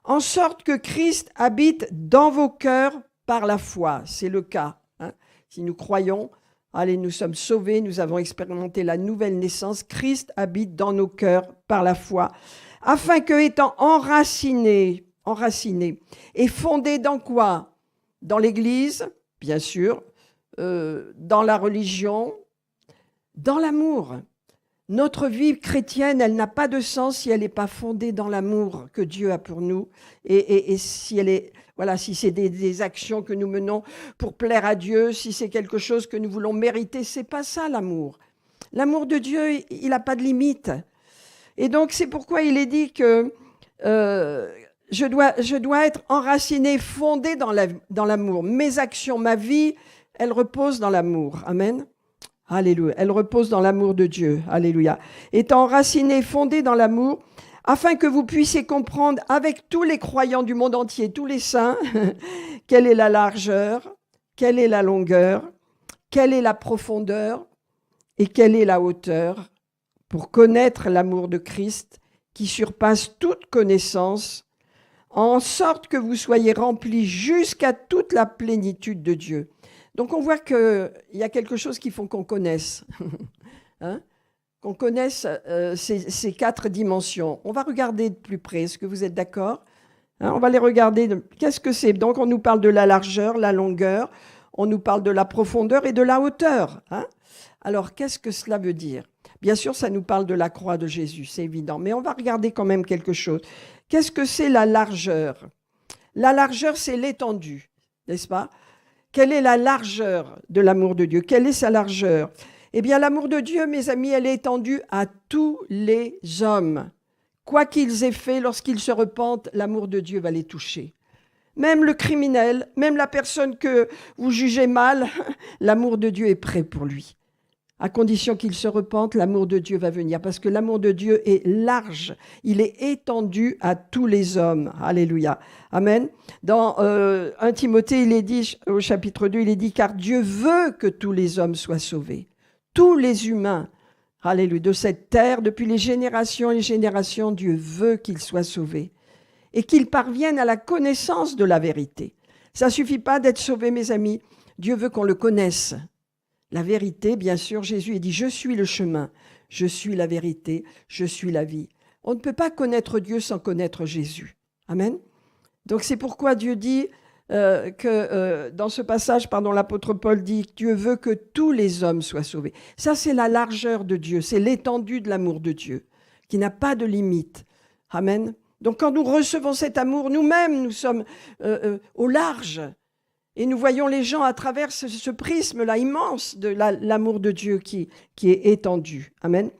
en sorte que Christ habite dans vos cœurs par la foi. C'est le cas. Hein. Si nous croyons, allez, nous sommes sauvés, nous avons expérimenté la nouvelle naissance, Christ habite dans nos cœurs par la foi, afin que, étant enracinés et fondés dans quoi? Dans l'Église, bien sûr, dans la religion, dans l'amour. Notre vie chrétienne, elle n'a pas de sens si elle n'est pas fondée dans l'amour que Dieu a pour nous. Et si elle est, voilà, si c'est des actions que nous menons pour plaire à Dieu, si c'est quelque chose que nous voulons mériter, c'est pas ça l'amour. L'amour de Dieu, il n'a pas de limite. Et donc, c'est pourquoi il est dit que je dois être enraciné, fondé dans l'amour. Mes actions, ma vie, elle repose dans l'amour. Amen. Alléluia. Elle repose dans l'amour de Dieu. Alléluia. Étant enraciné, fondé dans l'amour, afin que vous puissiez comprendre avec tous les croyants du monde entier, tous les saints, quelle est la largeur, quelle est la longueur, quelle est la profondeur et quelle est la hauteur, pour connaître l'amour de Christ qui surpasse toute connaissance, en sorte que vous soyez remplis jusqu'à toute la plénitude de Dieu. Donc on voit qu'il y a quelque chose qu'il faut qu'on connaisse, hein? Qu'on connaisse ces 4 dimensions. On va regarder de plus près, est-ce que vous êtes d'accord? Hein, on va les regarder. Qu'est-ce que c'est? Donc on nous parle de la largeur, la longueur, on nous parle de la profondeur et de la hauteur. Hein? Alors qu'est-ce que cela veut dire? Bien sûr, ça nous parle de la croix de Jésus, c'est évident, mais on va regarder quand même quelque chose. Qu'est-ce que c'est la largeur? La largeur, c'est l'étendue, n'est-ce pas? Quelle est la largeur de l'amour de Dieu? Quelle est sa largeur? Eh bien, l'amour de Dieu, mes amis, elle est étendue à tous les hommes. Quoi qu'ils aient fait, lorsqu'ils se repentent, l'amour de Dieu va les toucher. Même le criminel, même la personne que vous jugez mal, l'amour de Dieu est prêt pour lui. À condition qu'il se repente, l'amour de Dieu va venir. Parce que l'amour de Dieu est large. Il est étendu à tous les hommes. Alléluia. Amen. Dans 1 Timothée, il est dit, au chapitre 2, il est dit, car Dieu veut que tous les hommes soient sauvés. Tous les humains, alléluia, de cette terre, depuis les générations et les générations, Dieu veut qu'ils soient sauvés. Et qu'ils parviennent à la connaissance de la vérité. Ça ne suffit pas d'être sauvé, mes amis. Dieu veut qu'on le connaisse. La vérité, bien sûr, Jésus a dit « Je suis le chemin, je suis la vérité, je suis la vie ». On ne peut pas connaître Dieu sans connaître Jésus. Amen. Donc c'est pourquoi Dieu dit dans ce passage, l'apôtre Paul dit que Dieu veut que tous les hommes soient sauvés. Ça, c'est la largeur de Dieu, c'est l'étendue de l'amour de Dieu, qui n'a pas de limite. Amen. Donc quand nous recevons cet amour, nous-mêmes, nous sommes au large. Et nous voyons les gens à travers ce prisme-là immense de l'amour de Dieu qui est étendu. Amen.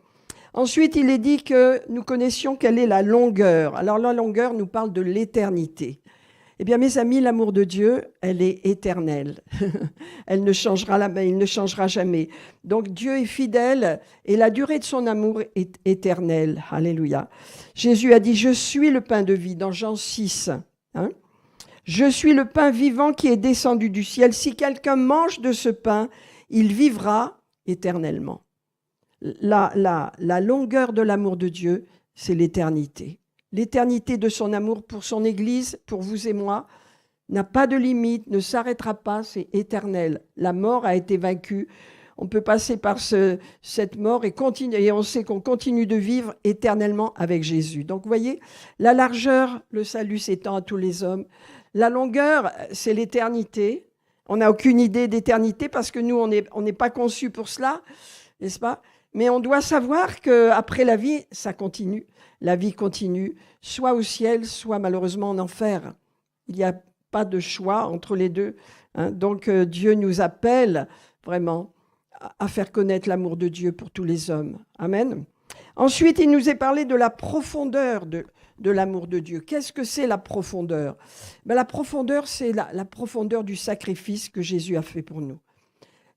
Ensuite, il est dit que nous connaissions quelle est la longueur. Alors la longueur nous parle de l'éternité. Eh bien, mes amis, l'amour de Dieu, elle est éternelle. Il ne changera jamais. Donc Dieu est fidèle et la durée de son amour est éternelle. Alléluia. Jésus a dit « Je suis le pain de vie » dans Jean 6. Hein? Je suis le pain vivant qui est descendu du ciel. Si quelqu'un mange de ce pain, il vivra éternellement. La longueur de l'amour de Dieu, c'est l'éternité. L'éternité de son amour pour son Église, pour vous et moi, n'a pas de limite, ne s'arrêtera pas, c'est éternel. La mort a été vaincue. On peut passer par cette mort et on sait qu'on continue de vivre éternellement avec Jésus. Donc vous voyez, la largeur, le salut s'étend à tous les hommes. La longueur, c'est l'éternité. On n'a aucune idée d'éternité parce que nous, on n'est pas conçus pour cela, n'est-ce pas? Mais on doit savoir qu'après la vie, ça continue. La vie continue, soit au ciel, soit malheureusement en enfer. Il n'y a pas de choix entre les deux. Hein. Donc Dieu nous appelle vraiment à faire connaître l'amour de Dieu pour tous les hommes. Amen. Ensuite, il nous est parlé de la profondeur de l'amour de Dieu. Qu'est-ce que c'est la profondeur? La profondeur, c'est la profondeur du sacrifice que Jésus a fait pour nous.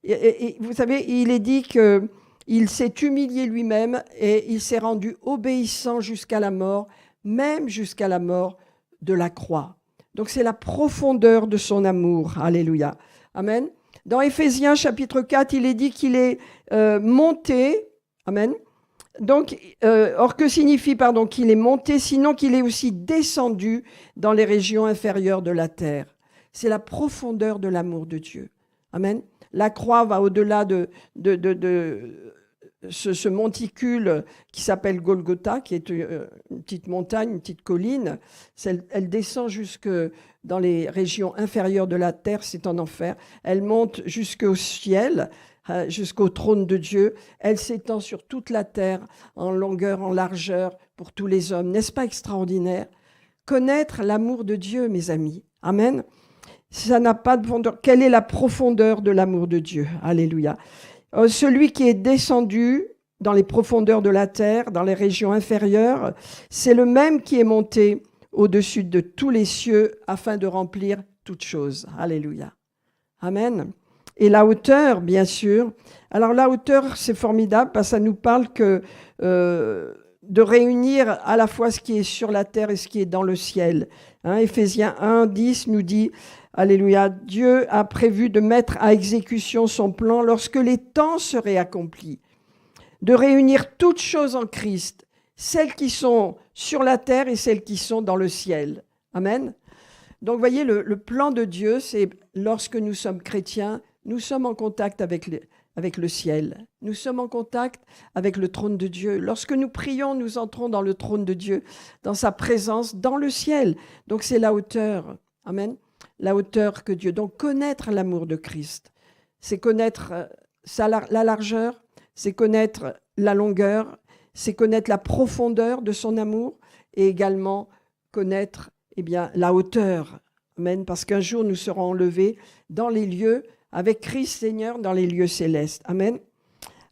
Et vous savez, il est dit que il s'est humilié lui-même et il s'est rendu obéissant jusqu'à la mort, même jusqu'à la mort de la croix. Donc c'est la profondeur de son amour. Alléluia. Amen. Dans Éphésiens chapitre 4, il est dit qu'il est monté. Amen. Donc, or que signifie qu'il est monté, sinon qu'il est aussi descendu dans les régions inférieures de la terre. C'est la profondeur de l'amour de Dieu. Amen. La croix va au-delà de ce monticule qui s'appelle Golgotha, qui est une petite montagne, une petite colline. Elle descend jusque dans les régions inférieures de la terre, c'est en enfer. Elle monte jusqu'au ciel, jusqu'au trône de Dieu. Elle s'étend sur toute la terre, en longueur, en largeur, pour tous les hommes. N'est-ce pas extraordinaire? Connaître l'amour de Dieu, mes amis. Amen. Ça n'a pas de profondeur. Quelle est la profondeur de l'amour de Dieu? Alléluia. Celui qui est descendu dans les profondeurs de la terre, dans les régions inférieures, c'est le même qui est monté au-dessus de tous les cieux afin de remplir toutes choses. Alléluia. Amen. Et la hauteur, bien sûr. Alors la hauteur, c'est formidable parce que ça nous parle de réunir à la fois ce qui est sur la terre et ce qui est dans le ciel. Hein, Éphésiens 1, 10 nous dit... Alléluia. Dieu a prévu de mettre à exécution son plan lorsque les temps seraient accomplis, de réunir toutes choses en Christ, celles qui sont sur la terre et celles qui sont dans le ciel. Amen. Donc, vous voyez, le plan de Dieu, c'est lorsque nous sommes chrétiens, nous sommes en contact avec le ciel. Nous sommes en contact avec le trône de Dieu. Lorsque nous prions, nous entrons dans le trône de Dieu, dans sa présence, dans le ciel. Donc, c'est la hauteur. Amen. La hauteur que Dieu. Donc, connaître l'amour de Christ, c'est connaître la largeur, c'est connaître la longueur, c'est connaître la profondeur de son amour et également connaître la hauteur. Amen. Parce qu'un jour, nous serons enlevés dans les lieux avec Christ Seigneur, dans les lieux célestes. Amen.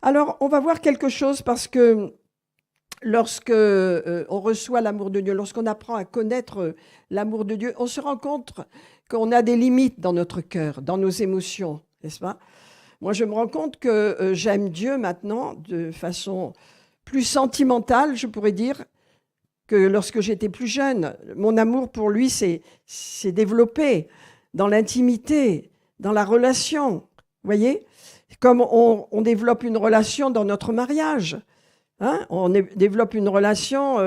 Alors, on va voir quelque chose parce que lorsque on reçoit l'amour de Dieu, lorsqu'on apprend à connaître l'amour de Dieu, on se rend compte qu'on a des limites dans notre cœur, dans nos émotions, n'est-ce pas? Moi, je me rends compte que j'aime Dieu maintenant de façon plus sentimentale, je pourrais dire, que lorsque j'étais plus jeune. Mon amour pour lui s'est développé dans l'intimité, dans la relation, vous voyez? Comme on développe une relation dans notre mariage. Hein, on développe une relation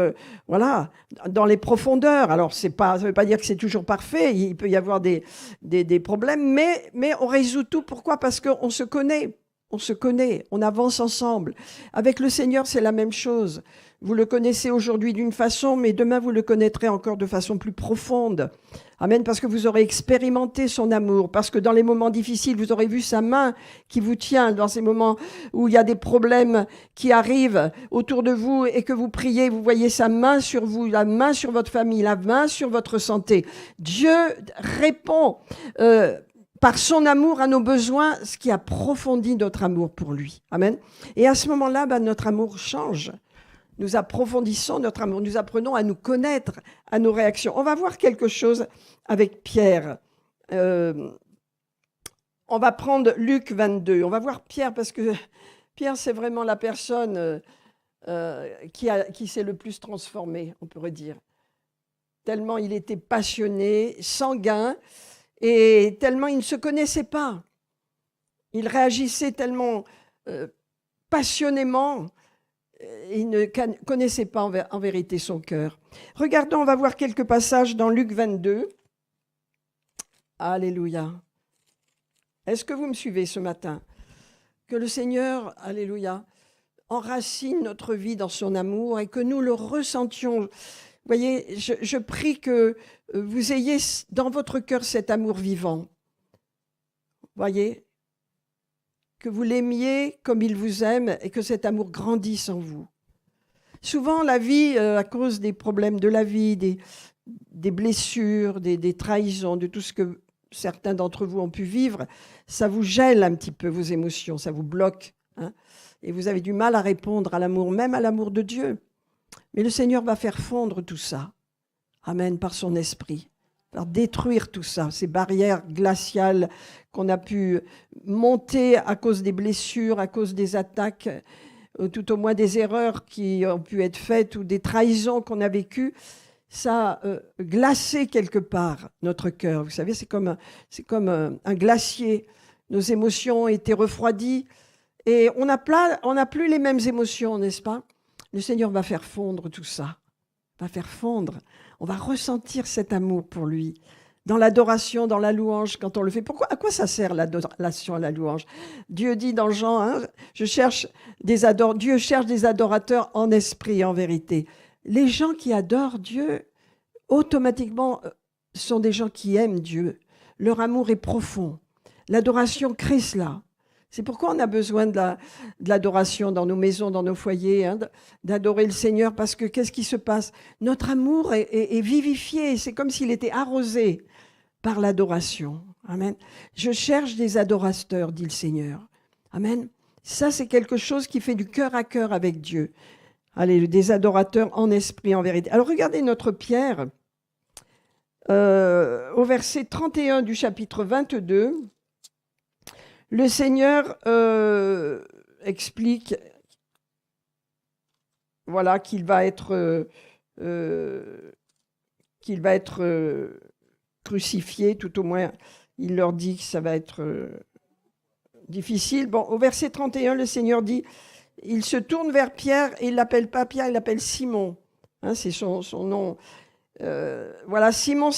dans les profondeurs. Alors, ça ne veut pas dire que c'est toujours parfait. Il peut y avoir des problèmes, mais on résout tout. Pourquoi? Parce qu'on se connaît. on se connaît, on avance ensemble. Avec le Seigneur, c'est la même chose. Vous le connaissez aujourd'hui d'une façon, mais demain, vous le connaîtrez encore de façon plus profonde. Amen, parce que vous aurez expérimenté son amour, parce que dans les moments difficiles, vous aurez vu sa main qui vous tient, dans ces moments où il y a des problèmes qui arrivent autour de vous et que vous priez, vous voyez sa main sur vous, la main sur votre famille, la main sur votre santé. Dieu répond par son amour à nos besoins, ce qui approfondit notre amour pour lui. Amen. Et à ce moment-là, notre amour change. Nous approfondissons notre amour, nous apprenons à nous connaître, à nos réactions. On va voir quelque chose avec Pierre. On va prendre Luc 22. On va voir Pierre parce que Pierre, c'est vraiment la personne qui s'est le plus transformée, on pourrait dire. Tellement il était passionné, sanguin, et tellement il ne se connaissait pas. Il réagissait tellement passionnément. Il ne connaissait pas en vérité son cœur. Regardons, on va voir quelques passages dans Luc 22. Alléluia. Est-ce que vous me suivez ce matin? Que le Seigneur, alléluia, enracine notre vie dans son amour et que nous le ressentions. Vous voyez, je prie que vous ayez dans votre cœur cet amour vivant. Voyez, que vous l'aimiez comme il vous aime et que cet amour grandisse en vous. Souvent, la vie, à cause des problèmes de la vie, des blessures, des trahisons, de tout ce que certains d'entre vous ont pu vivre, ça vous gèle un petit peu vos émotions, ça vous bloque. Hein, et vous avez du mal à répondre à l'amour, même à l'amour de Dieu. Mais le Seigneur va faire fondre tout ça. Amen, par son esprit. Par détruire tout ça, ces barrières glaciales qu'on a pu monter à cause des blessures, à cause des attaques, tout au moins des erreurs qui ont pu être faites ou des trahisons qu'on a vécues. Ça a glacé quelque part notre cœur. Vous savez, c'est comme un glacier. Nos émotions ont été refroidies et on n'a plus les mêmes émotions, n'est-ce pas? Le Seigneur va faire fondre tout ça, va faire fondre. On va ressentir cet amour pour lui, dans l'adoration, dans la louange, quand on le fait. À quoi ça sert l'adoration, la louange? Dieu dit dans Jean, hein, Dieu cherche des adorateurs en esprit et en vérité. Les gens qui adorent Dieu, automatiquement, sont des gens qui aiment Dieu. Leur amour est profond. L'adoration crée cela. C'est pourquoi on a besoin de l'adoration dans nos maisons, dans nos foyers, hein, d'adorer le Seigneur, parce que qu'est-ce qui se passe? Notre amour est vivifié, c'est comme s'il était arrosé par l'adoration. Amen. Je cherche des adorateurs, dit le Seigneur. Amen. Ça, c'est quelque chose qui fait du cœur à cœur avec Dieu. Allez, des adorateurs en esprit, en vérité. Alors, regardez notre Pierre, au verset 31 du chapitre 22. Le Seigneur explique voilà, qu'il va être crucifié, tout au moins il leur dit que ça va être difficile. Bon, au verset 31, le Seigneur dit, il se tourne vers Pierre et il l'appelle pas Pierre, il l'appelle Simon. Hein, c'est son nom. Voilà, Simon,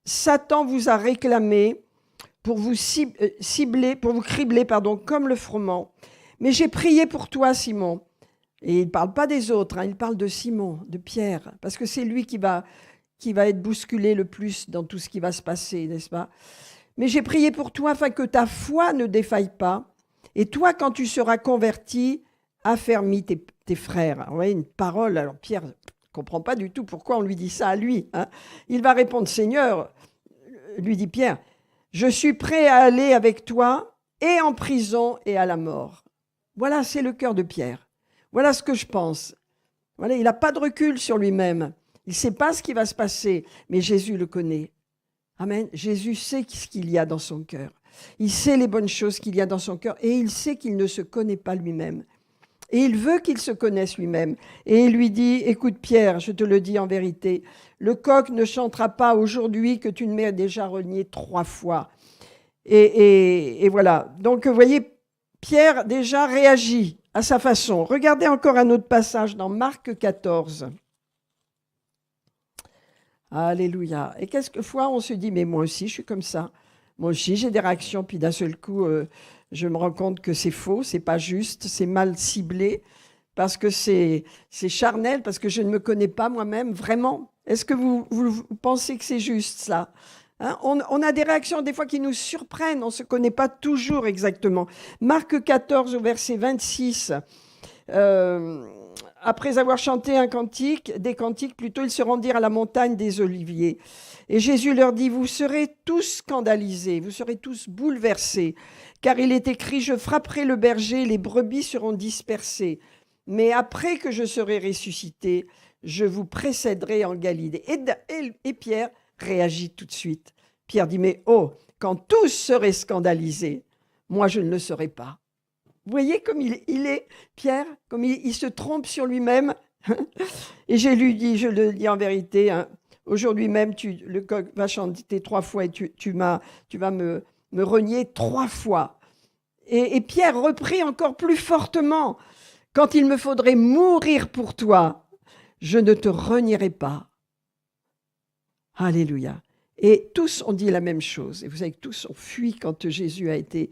Satan vous a réclamé pour vous cribler, comme le froment. Mais j'ai prié pour toi, Simon. Et il ne parle pas des autres, hein, il parle de Simon, de Pierre, parce que c'est lui qui va être bousculé le plus dans tout ce qui va se passer, n'est-ce pas? Mais j'ai prié pour toi afin que ta foi ne défaille pas. Et toi, quand tu seras converti, affermis tes frères. Alors, vous voyez, une parole. Alors Pierre ne comprend pas du tout pourquoi on lui dit ça à lui. Hein. Il va répondre, Seigneur, lui dit Pierre, je suis prêt à aller avec toi et en prison et à la mort. Voilà, c'est le cœur de Pierre. Voilà ce que je pense. Voilà, il n'a pas de recul sur lui-même. Il ne sait pas ce qui va se passer, mais Jésus le connaît. Amen. Jésus sait ce qu'il y a dans son cœur. Il sait les bonnes choses qu'il y a dans son cœur et il sait qu'il ne se connaît pas lui-même. Et il veut qu'il se connaisse lui-même. Et il lui dit, écoute Pierre, je te le dis en vérité, le coq ne chantera pas aujourd'hui que tu ne m'aies déjà renié 3 fois. Et voilà. Donc, vous voyez, Pierre déjà réagit à sa façon. Regardez encore un autre passage dans Marc 14. Alléluia. Et quelquefois, on se dit, mais moi aussi, je suis comme ça. Moi aussi, j'ai des réactions, puis d'un seul coup, je me rends compte que c'est faux, c'est pas juste, c'est mal ciblé, parce que c'est charnel, parce que je ne me connais pas moi-même vraiment. Est-ce que vous pensez que c'est juste ça? Hein, on a des réactions des fois qui nous surprennent, on ne se connaît pas toujours exactement. Marc 14 au verset 26, après avoir chanté des cantiques plutôt, ils se rendirent à la montagne des Oliviers. Et Jésus leur dit, vous serez tous scandalisés, vous serez tous bouleversés, car il est écrit, je frapperai le berger, les brebis seront dispersées. Mais après que je serai ressuscité, je vous précéderai en Galilée. Et Pierre réagit tout de suite. Pierre dit, mais oh, quand tous seraient scandalisés, moi je ne le serai pas. Vous voyez comme il est, Pierre, comme il se trompe sur lui-même. Et je le dis en vérité, hein, aujourd'hui même, le coq va chanter 3 fois et tu vas me renier 3 fois. Et Pierre reprit encore plus fortement, quand il me faudrait mourir pour toi, je ne te renierai pas. Alléluia. Et tous ont dit la même chose. Et vous savez que tous ont fui quand Jésus a été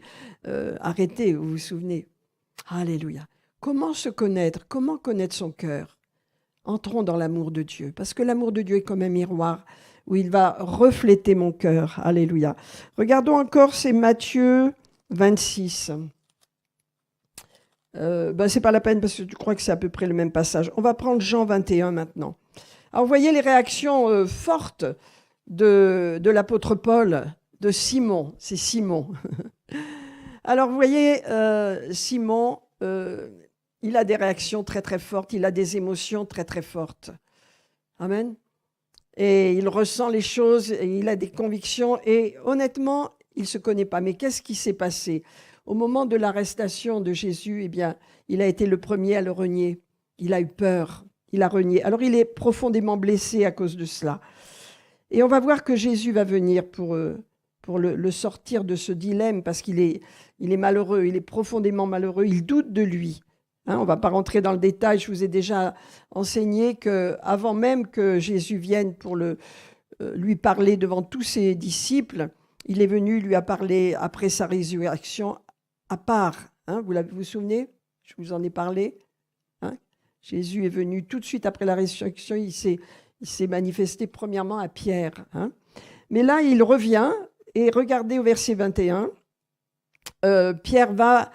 arrêté, vous vous souvenez. Alléluia. Comment se connaître? Comment connaître son cœur? Entrons dans l'amour de Dieu, parce que l'amour de Dieu est comme un miroir où il va refléter mon cœur. Alléluia. Regardons encore, c'est Matthieu 26. C'est pas la peine parce que je crois que c'est à peu près le même passage. On va prendre Jean 21 maintenant. Alors, vous voyez les réactions fortes de l'apôtre Paul, de Simon. C'est Simon. Alors, vous voyez, Simon, il a des réactions très, très fortes. Il a des émotions très, très fortes. Amen. Et il ressent les choses, et il a des convictions. Et honnêtement, il ne se connaît pas. Mais qu'est-ce qui s'est passé? Au moment de l'arrestation de Jésus, eh bien, il a été le premier à le renier. Il a eu peur. Il a renié. Alors, il est profondément blessé à cause de cela. Et on va voir que Jésus va venir pour le sortir de ce dilemme parce qu'il est malheureux, il est profondément malheureux, il doute de lui. Hein, on ne va pas rentrer dans le détail, je vous ai déjà enseigné qu'avant même que Jésus vienne pour lui parler devant tous ses disciples, il est venu, lui a parlé après sa résurrection à part. Hein, vous vous souvenez? Je vous en ai parlé. Hein, Jésus est venu tout de suite après la résurrection, il s'est manifesté premièrement à Pierre. Hein. Mais là, il revient, et regardez au verset 21, Pierre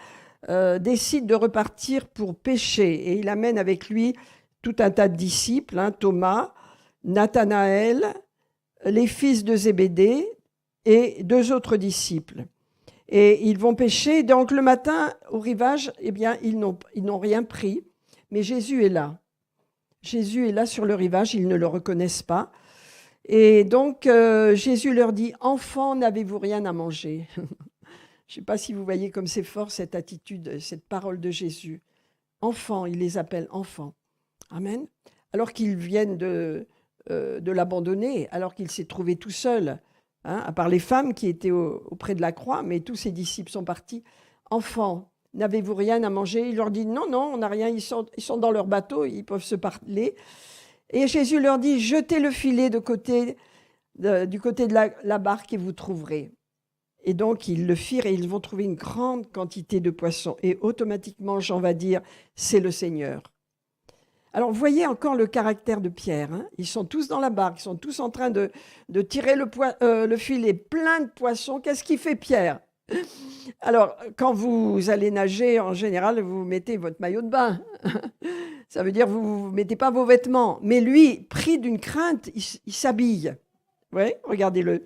décide de repartir pour pêcher, et il amène avec lui tout un tas de disciples, hein, Thomas, Nathanaël, les fils de Zébédée, et 2 autres disciples. Et ils vont pêcher, donc le matin, au rivage, eh bien, ils n'ont rien pris, mais Jésus est là. Jésus est là sur le rivage, ils ne le reconnaissent pas. Et donc, Jésus leur dit, « Enfants, n'avez-vous rien à manger ?» Je ne sais pas si vous voyez comme c'est fort cette attitude, cette parole de Jésus. Enfants, il les appelle enfants. Amen. Alors qu'ils viennent de l'abandonner, alors qu'il s'est trouvé tout seul, hein, à part les femmes qui étaient auprès de la croix, mais tous ses disciples sont partis. « Enfants, n'avez-vous rien à manger ?» Il leur dit, non, on n'a rien, ils sont dans leur bateau, ils peuvent se parler. Et Jésus leur dit, jetez le filet du côté de la barque et vous trouverez. Et donc, ils le firent et ils vont trouver une grande quantité de poissons. Et automatiquement, Jean va dire, c'est le Seigneur. Alors, vous voyez encore le caractère de Pierre. Hein, ils sont tous dans la barque, ils sont tous en train de tirer le filet plein de poissons. Qu'est-ce qu'il fait Pierre? Alors, quand vous allez nager, en général, vous mettez votre maillot de bain. Ça veut dire que vous ne mettez pas vos vêtements. Mais lui, pris d'une crainte, il s'habille. Oui, regardez-le.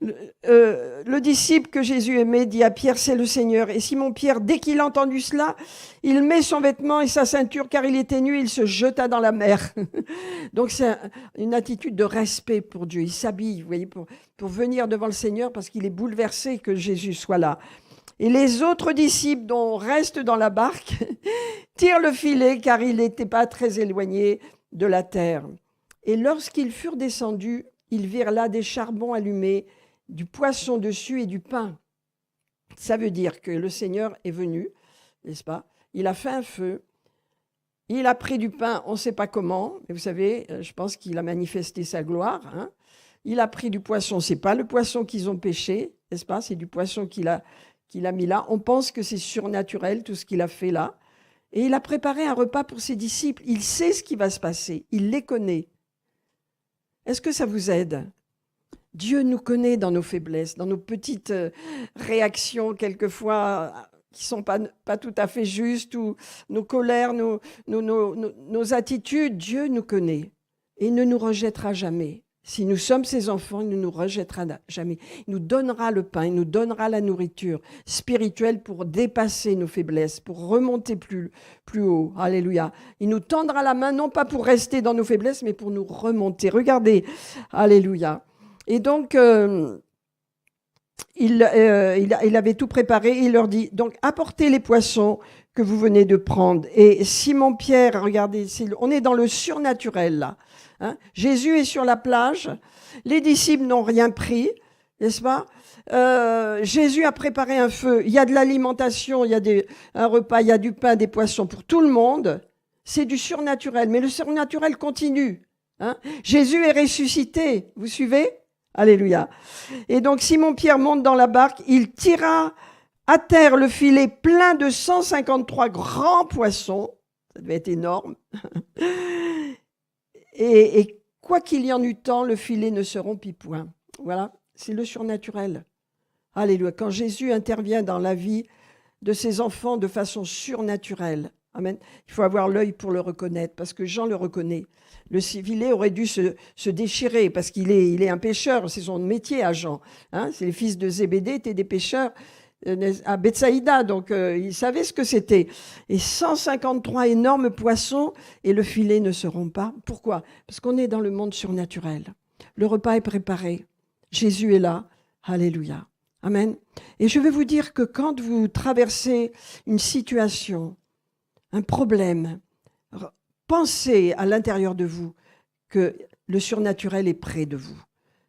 Le disciple que Jésus aimait dit à Pierre, c'est le Seigneur. Et Simon-Pierre, dès qu'il a entendu cela, il met son vêtement et sa ceinture, car il était nu, il se jeta dans la mer. Donc c'est une attitude de respect pour Dieu. Il s'habille, vous voyez, pour venir devant le Seigneur, parce qu'il est bouleversé que Jésus soit là. Et les autres disciples, dont restent dans la barque, tirent le filet, car il n'était pas très éloigné de la terre. Et lorsqu'ils furent descendus, ils virent là des charbons allumés, du poisson dessus et du pain. Ça veut dire que le Seigneur est venu, n'est-ce pas? Il a fait un feu, il a pris du pain, on ne sait pas comment, mais vous savez, je pense qu'il a manifesté sa gloire. Hein. il a pris du poisson. C'est pas le poisson qu'ils ont pêché, n'est-ce pas? C'est du poisson qu'il a mis là. On pense que c'est surnaturel, tout ce qu'il a fait là. Et il a préparé un repas pour ses disciples. Il sait ce qui va se passer. Il les connaît. Est-ce que ça vous aide? Dieu nous connaît dans nos faiblesses, dans nos petites réactions quelquefois qui ne sont pas tout à fait justes, ou nos colères, nos attitudes. Dieu nous connaît et il ne nous rejettera jamais. Si nous sommes ses enfants, il ne nous rejettera jamais. Il nous donnera le pain, il nous donnera la nourriture spirituelle pour dépasser nos faiblesses, pour remonter plus haut. Alléluia. Il nous tendra la main, non pas pour rester dans nos faiblesses, mais pour nous remonter. Regardez, alléluia. Et donc, il avait tout préparé. Il leur dit, donc, apportez les poissons que vous venez de prendre. Et Simon-Pierre, regardez, on est dans le surnaturel, là. Hein? Jésus est sur la plage. Les disciples n'ont rien pris, n'est-ce pas? Jésus a préparé un feu. Il y a de l'alimentation, il y a un repas, il y a du pain, des poissons pour tout le monde. C'est du surnaturel. Mais le surnaturel continue. Hein? Jésus est ressuscité. Vous suivez? Alléluia. Et donc Simon-Pierre monte dans la barque, il tira à terre le filet plein de 153 grands poissons. Ça devait être énorme. Et quoi qu'il y en eût tant, le filet ne se rompit point. Voilà, c'est le surnaturel. Alléluia. Quand Jésus intervient dans la vie de ses enfants de façon surnaturelle, amen, il faut avoir l'œil pour le reconnaître, parce que Jean le reconnaît. Le filet aurait dû se déchirer, parce qu'il est un pêcheur, c'est son métier à Jean. Hein, c'est les fils de Zébédée étaient des pêcheurs à Bethsaïda, donc il savait ce que c'était. Et 153 énormes poissons, et le filet ne se rompt pas. Pourquoi? Parce qu'on est dans le monde surnaturel. Le repas est préparé. Jésus est là. Alléluia. Amen. Et je vais vous dire que quand vous traversez une situation, un problème, pensez à l'intérieur de vous que le surnaturel est près de vous.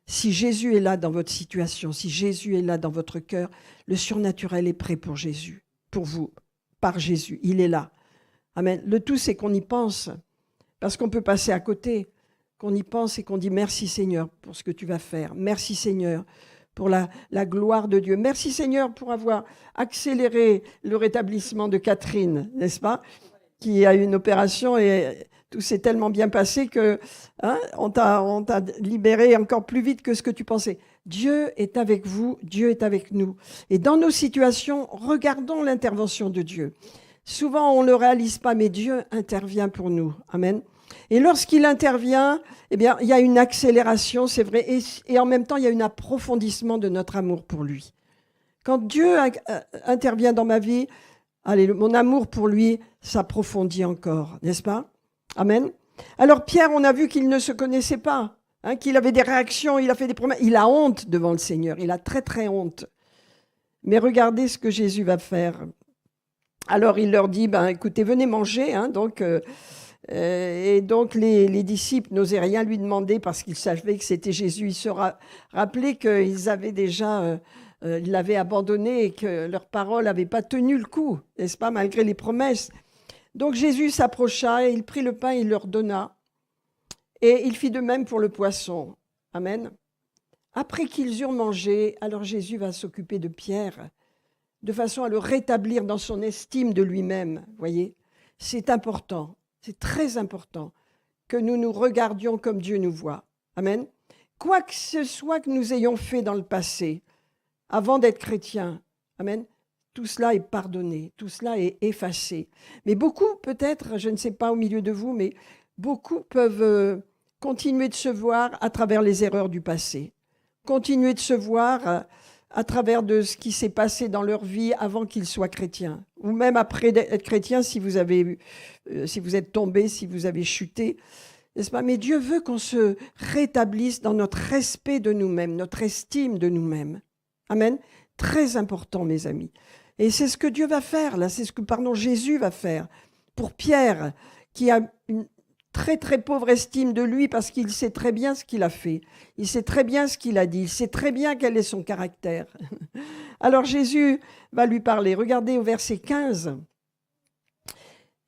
Si Jésus est là dans votre situation, si Jésus est là dans votre cœur, le surnaturel est prêt pour Jésus, pour vous, par Jésus. Il est là. Amen. Le tout, c'est qu'on y pense, parce qu'on peut passer à côté, qu'on y pense et qu'on dit merci Seigneur pour ce que tu vas faire. Merci Seigneur pour la gloire de Dieu. Merci Seigneur pour avoir accéléré le rétablissement de Catherine, n'est-ce pas? Qui a eu une opération et tout s'est tellement bien passé que on t'a libéré encore plus vite que ce que tu pensais. Dieu est avec vous, Dieu est avec nous. Et dans nos situations, regardons l'intervention de Dieu. Souvent, on ne le réalise pas, mais Dieu intervient pour nous. Amen. Et lorsqu'il intervient, eh bien, il y a une accélération, c'est vrai, et en même temps, il y a un approfondissement de notre amour pour lui. Quand Dieu intervient dans ma vie, allez, mon amour pour lui s'approfondit encore, n'est-ce pas? Amen. Alors Pierre, on a vu qu'il ne se connaissait pas, qu'il avait des réactions, il a fait des promesses. Il a honte devant le Seigneur, il a très très honte. Mais regardez ce que Jésus va faire. Alors il leur dit, écoutez, venez manger. Et donc les disciples n'osaient rien lui demander parce qu'ils savaient que c'était Jésus. Ils se rappelaient qu'ils avaient déjà... ils l'avaient abandonné et que leurs paroles n'avaient pas tenu le coup, n'est-ce pas, malgré les promesses. Donc Jésus s'approcha et il prit le pain et il leur donna. Et il fit de même pour le poisson. Amen. Après qu'ils eurent mangé, alors Jésus va s'occuper de Pierre, de façon à le rétablir dans son estime de lui-même. Voyez, c'est important, c'est très important que nous nous regardions comme Dieu nous voit. Amen. Quoi que ce soit que nous ayons fait dans le passé, avant d'être chrétiens, amen, tout cela est pardonné, tout cela est effacé. Mais beaucoup, peut-être, je ne sais pas au milieu de vous, mais beaucoup peuvent continuer de se voir à travers les erreurs du passé, continuer de se voir à travers de ce qui s'est passé dans leur vie avant qu'ils soient chrétiens, ou même après être chrétiens si vous êtes tombés, si vous avez chuté, n'est-ce pas? Mais Dieu veut qu'on se rétablisse dans notre respect de nous-mêmes, notre estime de nous-mêmes. Amen. Très important, mes amis. Et c'est ce que Dieu va faire, là. C'est ce que, Jésus va faire. Pour Pierre, qui a une très, très pauvre estime de lui parce qu'il sait très bien ce qu'il a fait. Il sait très bien ce qu'il a dit. Il sait très bien quel est son caractère. Alors, Jésus va lui parler. Regardez au verset 15.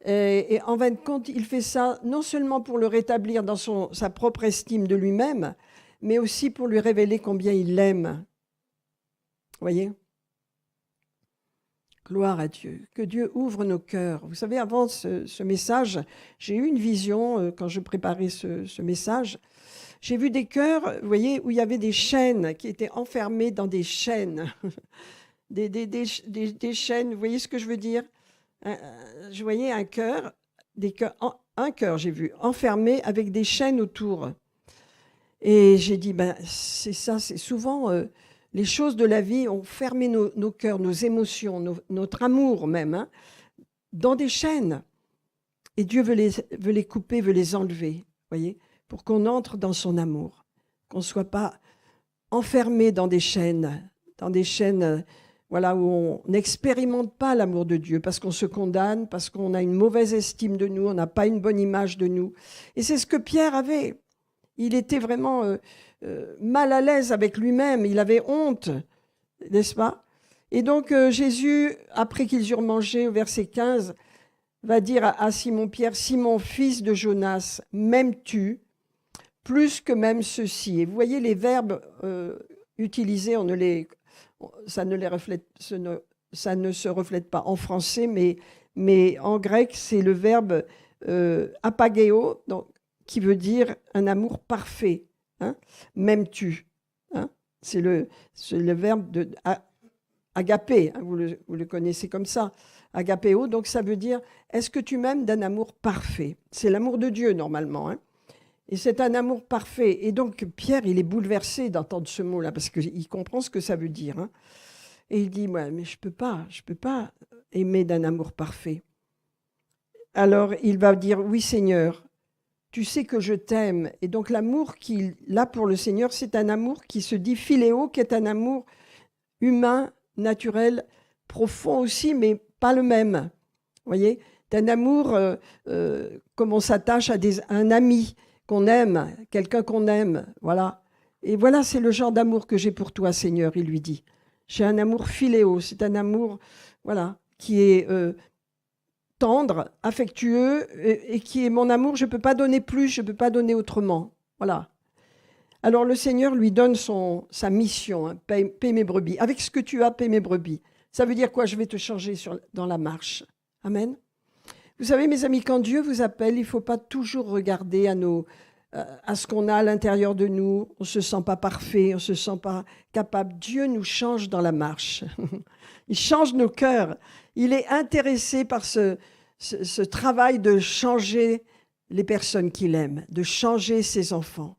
Et en fin de compte, il fait ça non seulement pour le rétablir dans sa propre estime de lui-même, mais aussi pour lui révéler combien il l'aime. Voyez ? Gloire à Dieu. Que Dieu ouvre nos cœurs. Vous savez, avant ce message, j'ai eu une vision quand je préparais ce message. J'ai vu des cœurs, vous voyez, où il y avait des chaînes qui étaient enfermées dans des chaînes. des chaînes, vous voyez ce que je veux dire ? Je voyais un cœur, un cœur, j'ai vu, enfermé avec des chaînes autour. Et j'ai dit, c'est ça, c'est souvent... les choses de la vie ont fermé nos cœurs, nos émotions, notre amour même, dans des chaînes. Et Dieu veut les couper, veut les enlever, voyez, pour qu'on entre dans son amour, qu'on ne soit pas enfermé dans des chaînes, voilà, où on n'expérimente pas l'amour de Dieu, parce qu'on se condamne, parce qu'on a une mauvaise estime de nous, on n'a pas une bonne image de nous. Et c'est ce que Pierre avait. Il était vraiment mal à l'aise avec lui-même, il avait honte, n'est-ce pas ? Et donc Jésus, après qu'ils eurent mangé, au verset 15, va dire à Simon-Pierre, « Simon, fils de Jonas, m'aimes-tu plus que même ceci ?» Et vous voyez les verbes utilisés, ça ne se reflète pas en français, mais en grec, c'est le verbe apageo, donc, qui veut dire un amour parfait. M'aimes-tu ? C'est le verbe de agapé, vous le connaissez comme ça, agapéo, donc ça veut dire est-ce que tu m'aimes d'un amour parfait ? C'est l'amour de Dieu normalement, et c'est un amour parfait. Et donc Pierre, il est bouleversé d'entendre ce mot-là parce qu'il comprend ce que ça veut dire, et il dit ouais, mais je peux pas aimer d'un amour parfait. Alors il va dire oui Seigneur. Tu sais que je t'aime. Et donc l'amour qu'il a pour le Seigneur, c'est un amour qui se dit philéo, qui est un amour humain, naturel, profond aussi, mais pas le même. Vous voyez ? C'est un amour comme on s'attache à un ami qu'on aime, quelqu'un qu'on aime. Voilà. Et voilà, c'est le genre d'amour que j'ai pour toi, Seigneur, il lui dit. J'ai un amour philéo, c'est un amour voilà, qui est... tendre, affectueux, et qui est mon amour, je ne peux pas donner plus, je ne peux pas donner autrement. Voilà. Alors le Seigneur lui donne sa mission, paie mes brebis. Avec ce que tu as, paie mes brebis. Ça veut dire quoi ? Je vais te changer dans la marche. Amen. Vous savez, mes amis, quand Dieu vous appelle, il ne faut pas toujours regarder à ce qu'on a à l'intérieur de nous. On ne se sent pas parfait, on ne se sent pas capable. Dieu nous change dans la marche. Il change nos cœurs. Il est intéressé par ce travail de changer les personnes qu'il aime, de changer ses enfants.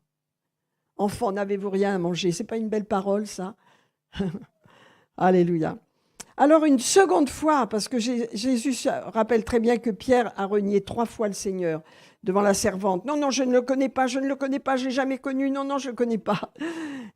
Enfants, n'avez-vous rien à manger ? C'est pas une belle parole, ça ? Alléluia. Alors, une seconde fois, parce que Jésus rappelle très bien que Pierre a renié 3 fois le Seigneur devant la servante. Non, je ne le connais pas, je l'ai jamais connu, non, je ne le connais pas.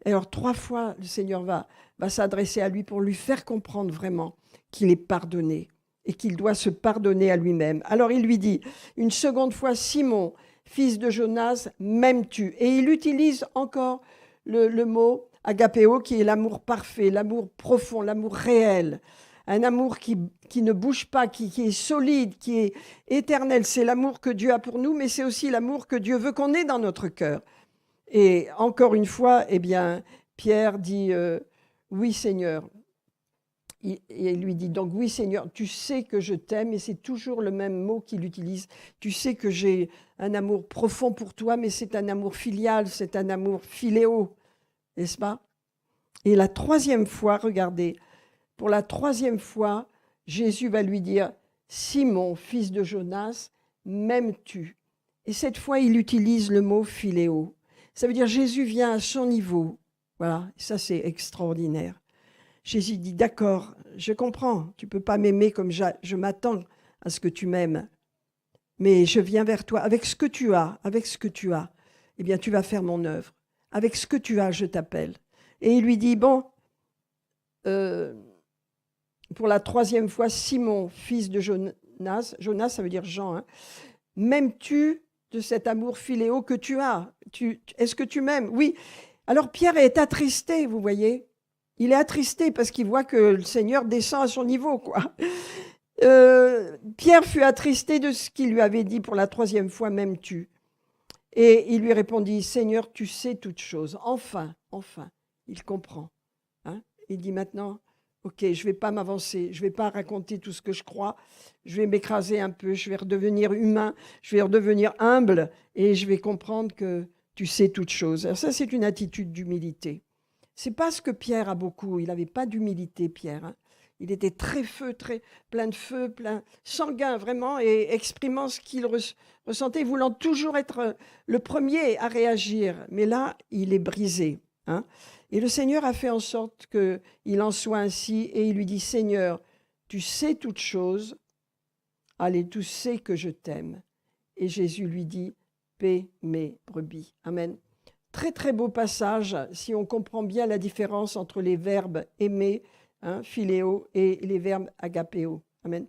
Et alors, 3 fois, le Seigneur va s'adresser à lui pour lui faire comprendre vraiment qu'il est pardonné et qu'il doit se pardonner à lui-même. Alors, il lui dit une seconde fois, « Simon, fils de Jonas, m'aimes-tu » Et il utilise encore le mot agapéo, qui est l'amour parfait, l'amour profond, l'amour réel. Un amour qui ne bouge pas, qui est solide, qui est éternel. C'est l'amour que Dieu a pour nous, mais c'est aussi l'amour que Dieu veut qu'on ait dans notre cœur. Et encore une fois, eh bien, Pierre dit « Oui, Seigneur ». Et il lui dit donc « Oui, Seigneur, tu sais que je t'aime ». Et c'est toujours le même mot qu'il utilise. « Tu sais que j'ai un amour profond pour toi, mais c'est un amour filial, c'est un amour philéo. » N'est-ce pas ? Et la 3e fois, regardez, pour la 3e fois, Jésus va lui dire « Simon, fils de Jonas, m'aimes-tu » Et cette fois, il utilise le mot philéo. Ça veut dire Jésus vient à son niveau. Voilà, ça c'est extraordinaire. Jésus dit, d'accord, je comprends, tu ne peux pas m'aimer comme je m'attends à ce que tu m'aimes, mais je viens vers toi avec ce que tu as, eh bien tu vas faire mon œuvre. Avec ce que tu as, je t'appelle. Et il lui dit, bon, pour la 3e fois, Simon, fils de Jonas, Jonas ça veut dire Jean, m'aimes-tu de cet amour philéo que tu as ? Est-ce que tu m'aimes ? Oui. Alors Pierre est attristé, vous voyez. Il est attristé parce qu'il voit que le Seigneur descend à son niveau, quoi. Pierre fut attristé de ce qu'il lui avait dit pour la 3e fois, m'aimes-tu ? Et il lui répondit, Seigneur, tu sais toutes choses. Enfin, il comprend. Hein? Il dit maintenant, ok, je ne vais pas m'avancer, je ne vais pas raconter tout ce que je crois, je vais m'écraser un peu, je vais redevenir humain, je vais redevenir humble et je vais comprendre que tu sais toutes choses. Alors ça, c'est une attitude d'humilité. C'est pas ce que Pierre a beaucoup. Il n'avait pas d'humilité, Pierre. Hein. Il était très plein de feu, plein sanguin vraiment, et exprimant ce qu'il ressentait, voulant toujours être le premier à réagir. Mais là, il est brisé. Hein. Et le Seigneur a fait en sorte qu'il en soit ainsi, et il lui dit, Seigneur, tu sais toutes choses, allez, tu sais que je t'aime. Et Jésus lui dit, paie mes brebis. Amen. Très, très beau passage, si on comprend bien la différence entre les verbes aimer, hein, philéo, et les verbes agapéo. Amen.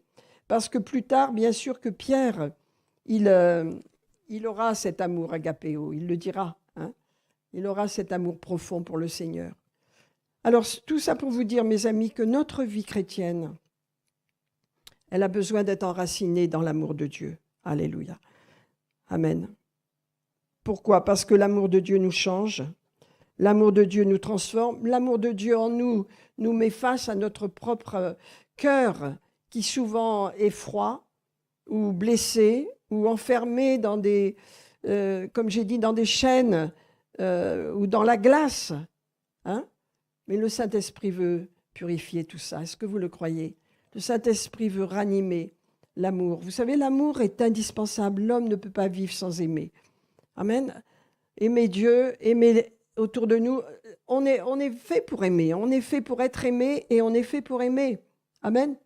Parce que plus tard, bien sûr que Pierre, il aura cet amour agapéo, il le dira. Hein. Il aura cet amour profond pour le Seigneur. Alors, tout ça pour vous dire, mes amis, que notre vie chrétienne, elle a besoin d'être enracinée dans l'amour de Dieu. Alléluia. Amen. Pourquoi ? Parce que l'amour de Dieu nous change, l'amour de Dieu nous transforme, l'amour de Dieu en nous nous met face à notre propre cœur qui souvent est froid ou blessé ou enfermé dans des, comme j'ai dit, dans des chaînes ou dans la glace. Hein ? Mais le Saint-Esprit veut purifier tout ça. Est-ce que vous le croyez ? Le Saint-Esprit veut ranimer l'amour. Vous savez, l'amour est indispensable. L'homme ne peut pas vivre sans aimer. Amen. Aimer Dieu, aimer autour de nous. On est fait pour aimer. On est fait pour être aimé et on est fait pour aimer. Amen.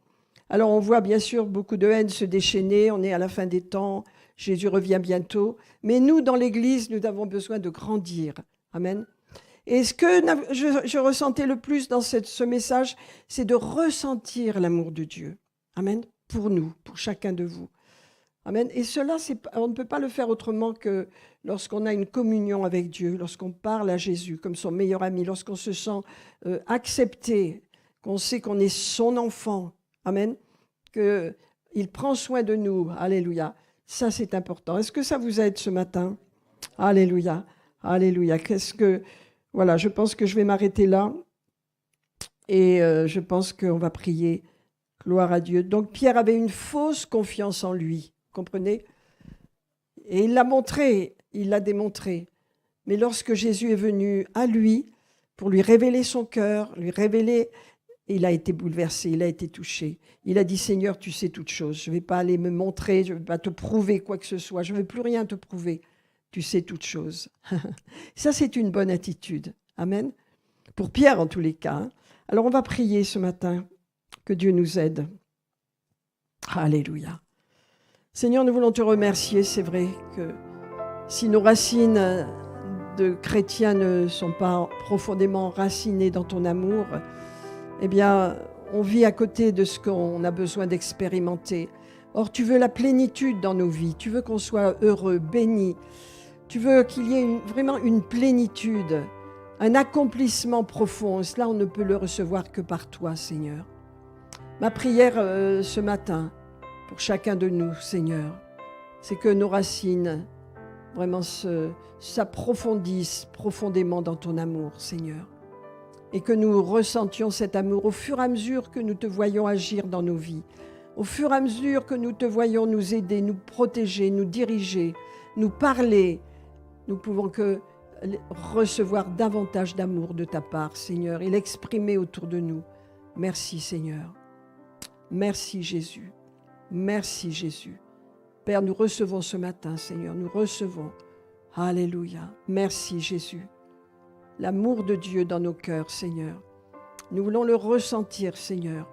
Alors on voit bien sûr beaucoup de haine se déchaîner. On est à la fin des temps. Jésus revient bientôt. Mais nous, dans l'Église, nous avons besoin de grandir. Amen. Et ce que je ressentais le plus dans ce message, c'est de ressentir l'amour de Dieu. Amen. Pour nous, pour chacun de vous. Amen. Et cela, on ne peut pas le faire autrement que lorsqu'on a une communion avec Dieu, lorsqu'on parle à Jésus comme son meilleur ami, lorsqu'on se sent accepté, qu'on sait qu'on est son enfant. Amen. Qu'il prend soin de nous. Alléluia. Ça, c'est important. Est-ce que ça vous aide ce matin ? Alléluia. Alléluia. Voilà, je pense que je vais m'arrêter là. Et je pense qu'on va prier. Gloire à Dieu. Donc Pierre avait une fausse confiance en lui. Comprenez ? Et il l'a montré, il l'a démontré. Mais lorsque Jésus est venu à lui pour lui révéler son cœur, il a été bouleversé, il a été touché. Il a dit, Seigneur, tu sais toutes choses. Je ne vais pas aller me montrer, je ne vais pas te prouver quoi que ce soit. Je ne veux plus rien te prouver. Tu sais toutes choses. Ça, c'est une bonne attitude. Amen. Pour Pierre, en tous les cas. Hein. Alors, on va prier ce matin. Que Dieu nous aide. Alléluia. Seigneur, nous voulons te remercier. C'est vrai que si nos racines de chrétiens ne sont pas profondément enracinées dans ton amour, eh bien, on vit à côté de ce qu'on a besoin d'expérimenter. Or, tu veux la plénitude dans nos vies. Tu veux qu'on soit heureux, béni. Tu veux qu'il y ait vraiment une plénitude, un accomplissement profond. Et cela, on ne peut le recevoir que par toi, Seigneur. Ma prière ce matin, pour chacun de nous, Seigneur, c'est que nos racines vraiment s'approfondissent profondément dans ton amour, Seigneur. Et que nous ressentions cet amour au fur et à mesure que nous te voyons agir dans nos vies, au fur et à mesure que nous te voyons nous aider, nous protéger, nous diriger, nous parler, nous pouvons que recevoir davantage d'amour de ta part, Seigneur, et l'exprimer autour de nous. Merci, Seigneur. Merci Jésus, merci Jésus. Père, nous recevons ce matin, Seigneur, nous recevons. Alléluia, merci Jésus. L'amour de Dieu dans nos cœurs, Seigneur. Nous voulons le ressentir, Seigneur.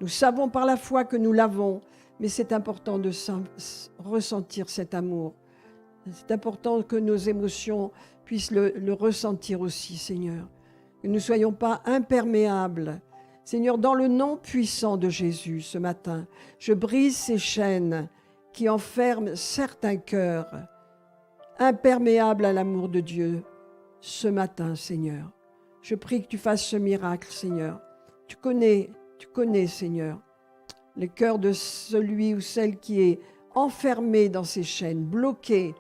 Nous savons par la foi que nous l'avons, mais c'est important de ressentir cet amour. C'est important que nos émotions puissent le ressentir aussi, Seigneur. Que nous ne soyons pas imperméables. Seigneur, dans le nom puissant de Jésus, ce matin, je brise ces chaînes qui enferment certains cœurs imperméables à l'amour de Dieu. Ce matin, Seigneur, je prie que tu fasses ce miracle, Seigneur. Tu connais, Seigneur, le cœur de celui ou celle qui est enfermé dans ces chaînes, bloqué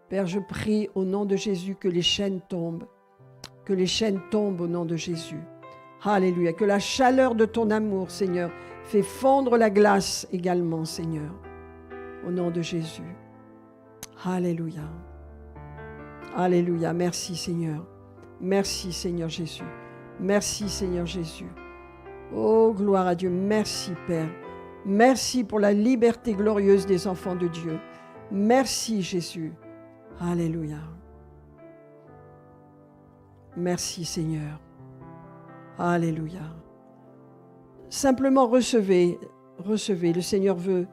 Père, je prie au nom de Jésus que les chaînes tombent. Que les chaînes tombent au nom de Jésus. Alléluia. Que la chaleur de ton amour, Seigneur, fait fondre la glace également, Seigneur. Au nom de Jésus. Alléluia. Alléluia. Merci, Seigneur. Merci, Seigneur Jésus. Merci, Seigneur Jésus. Oh, gloire à Dieu. Merci, Père. Merci pour la liberté glorieuse des enfants de Dieu. Merci, Jésus. Alléluia. Merci, Seigneur. Alléluia. Simplement recevez. Le Seigneur veut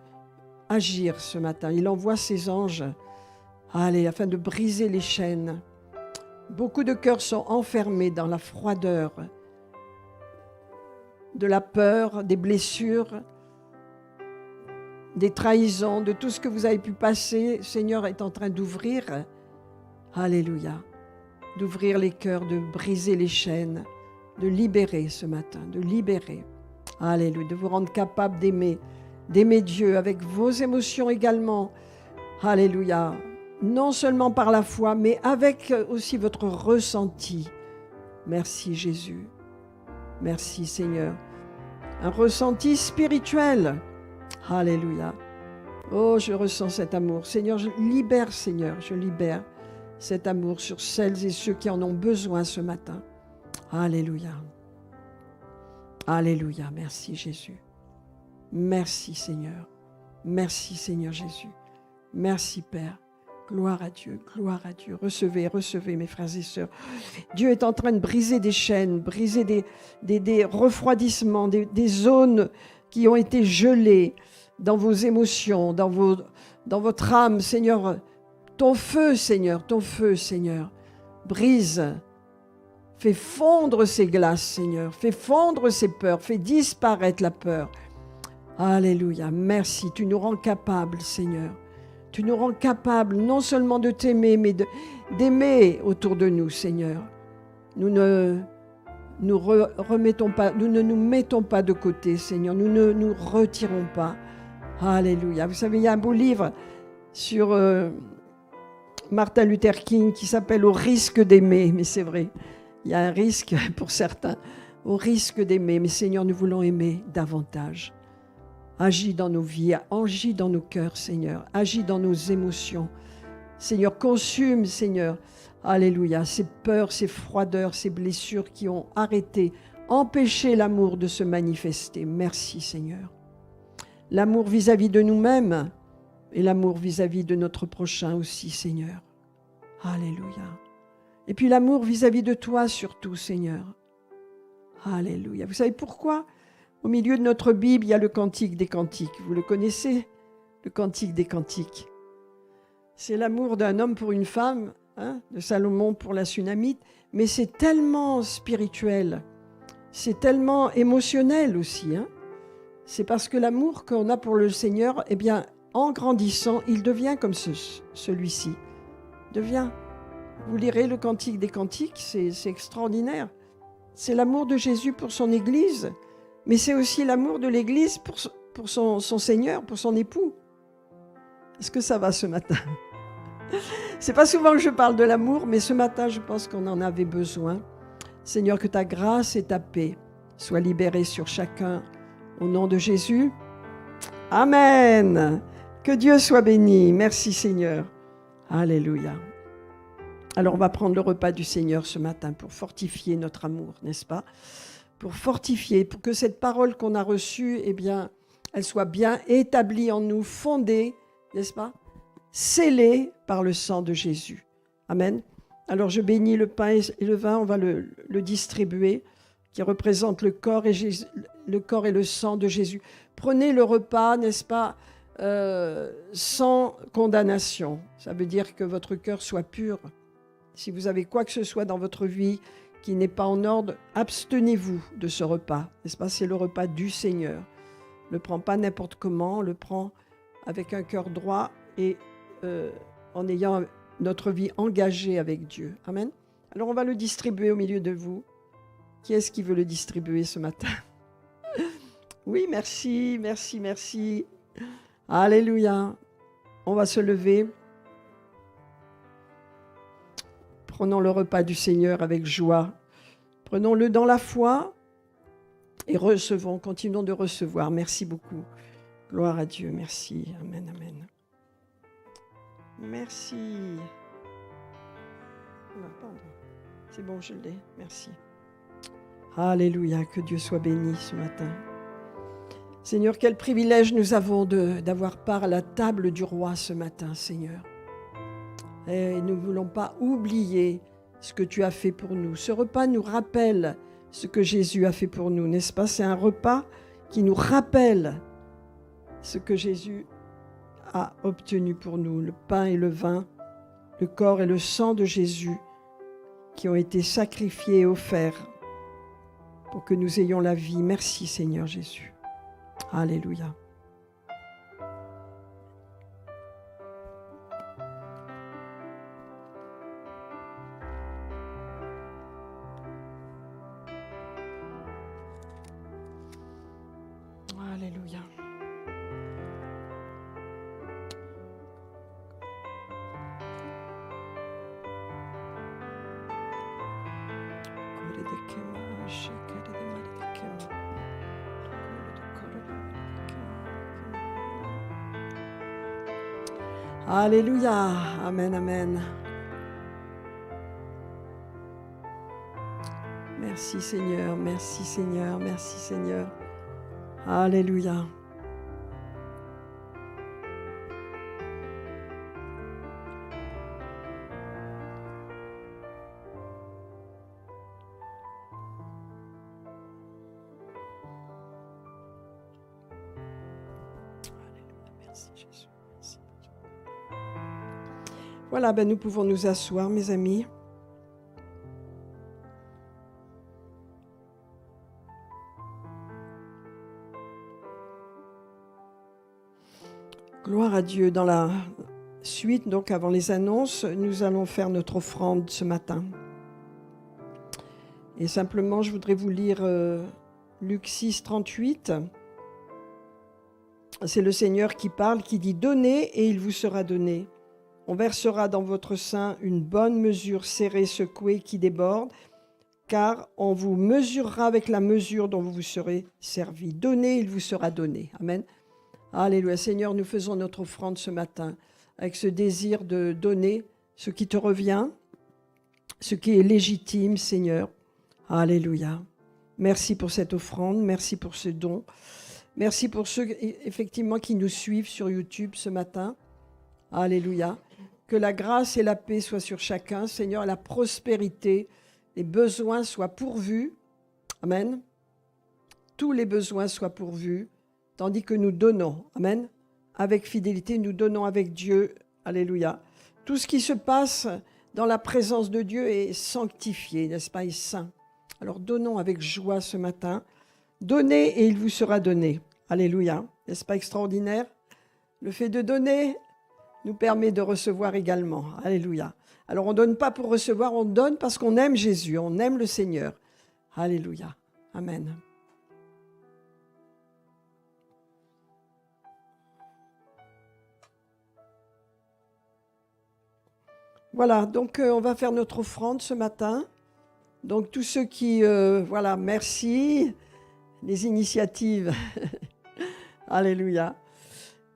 agir ce matin. Il envoie ses anges, afin de briser les chaînes. Beaucoup de cœurs sont enfermés dans la froideur, de la peur, des blessures, des trahisons, de tout ce que vous avez pu passer. Le Seigneur est en train d'ouvrir, alléluia, d'ouvrir les cœurs, de briser les chaînes, de libérer ce matin, de libérer, alléluia, de vous rendre capable d'aimer Dieu avec vos émotions également, alléluia, non seulement par la foi, mais avec aussi votre ressenti. Merci Jésus, merci Seigneur, un ressenti spirituel. Alléluia. Oh, je ressens cet amour. Seigneur, je libère cet amour sur celles et ceux qui en ont besoin ce matin. Alléluia. Alléluia. Merci Jésus. Merci Seigneur. Merci Seigneur Jésus. Merci Père. Gloire à Dieu, gloire à Dieu. Recevez mes frères et sœurs. Dieu est en train de briser des chaînes, briser des refroidissements, des zones qui ont été gelées dans vos émotions, dans votre âme, Seigneur. Ton feu, Seigneur, brise, fais fondre ces glaces, Seigneur, fais fondre ces peurs, fais disparaître la peur. Alléluia, merci, tu nous rends capables, Seigneur. Tu nous rends capables non seulement de t'aimer, mais d'aimer autour de nous, Seigneur. Nous ne nous mettons pas de côté, Seigneur. Nous ne nous retirons pas. Alléluia. Vous savez, il y a un beau livre sur Martin Luther King qui s'appelle « Au risque d'aimer ». Mais c'est vrai, il y a un risque pour certains. Au risque d'aimer. Mais Seigneur, nous voulons aimer davantage. Agis dans nos vies, agis dans nos cœurs, Seigneur. Agis dans nos émotions. Seigneur, consume, Seigneur. Alléluia. Ces peurs, ces froideurs, ces blessures qui ont arrêté, empêché l'amour de se manifester. Merci, Seigneur. L'amour vis-à-vis de nous-mêmes et l'amour vis-à-vis de notre prochain aussi, Seigneur. Alléluia. Et puis l'amour vis-à-vis de toi surtout, Seigneur. Alléluia. Vous savez pourquoi? Au milieu de notre Bible, il y a le Cantique des Cantiques. Vous le connaissez, le Cantique des Cantiques. C'est l'amour d'un homme pour une femme, de Salomon pour la Sunamite, mais c'est tellement spirituel, c'est tellement émotionnel aussi. C'est parce que l'amour qu'on a pour le Seigneur, eh bien, en grandissant, il devient comme celui-ci. Vous lirez le Cantique des Cantiques, c'est extraordinaire. C'est l'amour de Jésus pour son Église, mais c'est aussi l'amour de l'Église pour son Seigneur, pour son époux. Est-ce que ça va ce matin? C'est pas souvent que je parle de l'amour, mais ce matin, je pense qu'on en avait besoin. Seigneur, que ta grâce et ta paix soient libérées sur chacun. Au nom de Jésus. Amen. Que Dieu soit béni. Merci Seigneur. Alléluia. Alors on va prendre le repas du Seigneur ce matin pour fortifier notre amour, n'est-ce pas? Pour fortifier, pour que cette parole qu'on a reçue, eh bien, elle soit bien établie en nous, fondée, n'est-ce pas? Scellée par le sang de Jésus. Amen. Alors je bénis le pain et le vin, on va le distribuer, qui représente le corps et le sang de Jésus. Prenez le repas, n'est-ce pas, sans condamnation. Ça veut dire que votre cœur soit pur. Si vous avez quoi que ce soit dans votre vie qui n'est pas en ordre, abstenez-vous de ce repas. N'est-ce pas? C'est le repas du Seigneur. Ne le prends pas n'importe comment, on le prend avec un cœur droit et en ayant notre vie engagée avec Dieu. Amen. Alors on va le distribuer au milieu de vous. Qui est-ce qui veut le distribuer ce matin? Oui, merci, merci, merci. Alléluia. On va se lever. Prenons le repas du Seigneur avec joie. Prenons-le dans la foi et recevons, continuons de recevoir. Merci beaucoup. Gloire à Dieu. Merci. Amen, amen. Merci. Non, pardon. C'est bon, je l'ai. Merci. Alléluia. Que Dieu soit béni ce matin. Seigneur, quel privilège nous avons d'avoir part à la table du roi ce matin, Seigneur. Et nous ne voulons pas oublier ce que tu as fait pour nous. Ce repas nous rappelle ce que Jésus a fait pour nous, n'est-ce pas? C'est un repas qui nous rappelle ce que Jésus a obtenu pour nous, le pain et le vin, le corps et le sang de Jésus qui ont été sacrifiés et offerts pour que nous ayons la vie. Merci Seigneur Jésus. Alléluia. Alléluia. Alléluia. Amen, amen. Merci Seigneur, merci Seigneur, merci Seigneur. Alléluia. Merci Jésus. Merci. Voilà, nous pouvons nous asseoir, mes amis. Gloire à Dieu. Dans la suite, donc avant les annonces, nous allons faire notre offrande ce matin. Et simplement, je voudrais vous lire Luc 6, 38. C'est le Seigneur qui parle, qui dit « Donnez et il vous sera donné. On versera dans votre sein une bonne mesure serrée, secouée, qui déborde, car on vous mesurera avec la mesure dont vous vous serez servi. Donnez, il vous sera donné. » Amen. Alléluia. Seigneur, nous faisons notre offrande ce matin avec ce désir de donner ce qui te revient, ce qui est légitime, Seigneur. Alléluia. Merci pour cette offrande, merci pour ce don. Merci pour ceux, effectivement, qui nous suivent sur YouTube ce matin. Alléluia. Que la grâce et la paix soient sur chacun. Seigneur, la prospérité, les besoins soient pourvus. Amen. Tous les besoins soient pourvus. Tandis que nous donnons, amen, avec fidélité, nous donnons avec Dieu, alléluia. Tout ce qui se passe dans la présence de Dieu est sanctifié, n'est-ce pas, est saint. Alors donnons avec joie ce matin. Donnez et il vous sera donné. Alléluia. N'est-ce pas extraordinaire? Le fait de donner nous permet de recevoir également. Alléluia. Alors on ne donne pas pour recevoir, on donne parce qu'on aime Jésus, on aime le Seigneur. Alléluia. Amen. Voilà, donc on va faire notre offrande ce matin. Donc tous ceux qui, voilà, merci, les initiatives. Alléluia.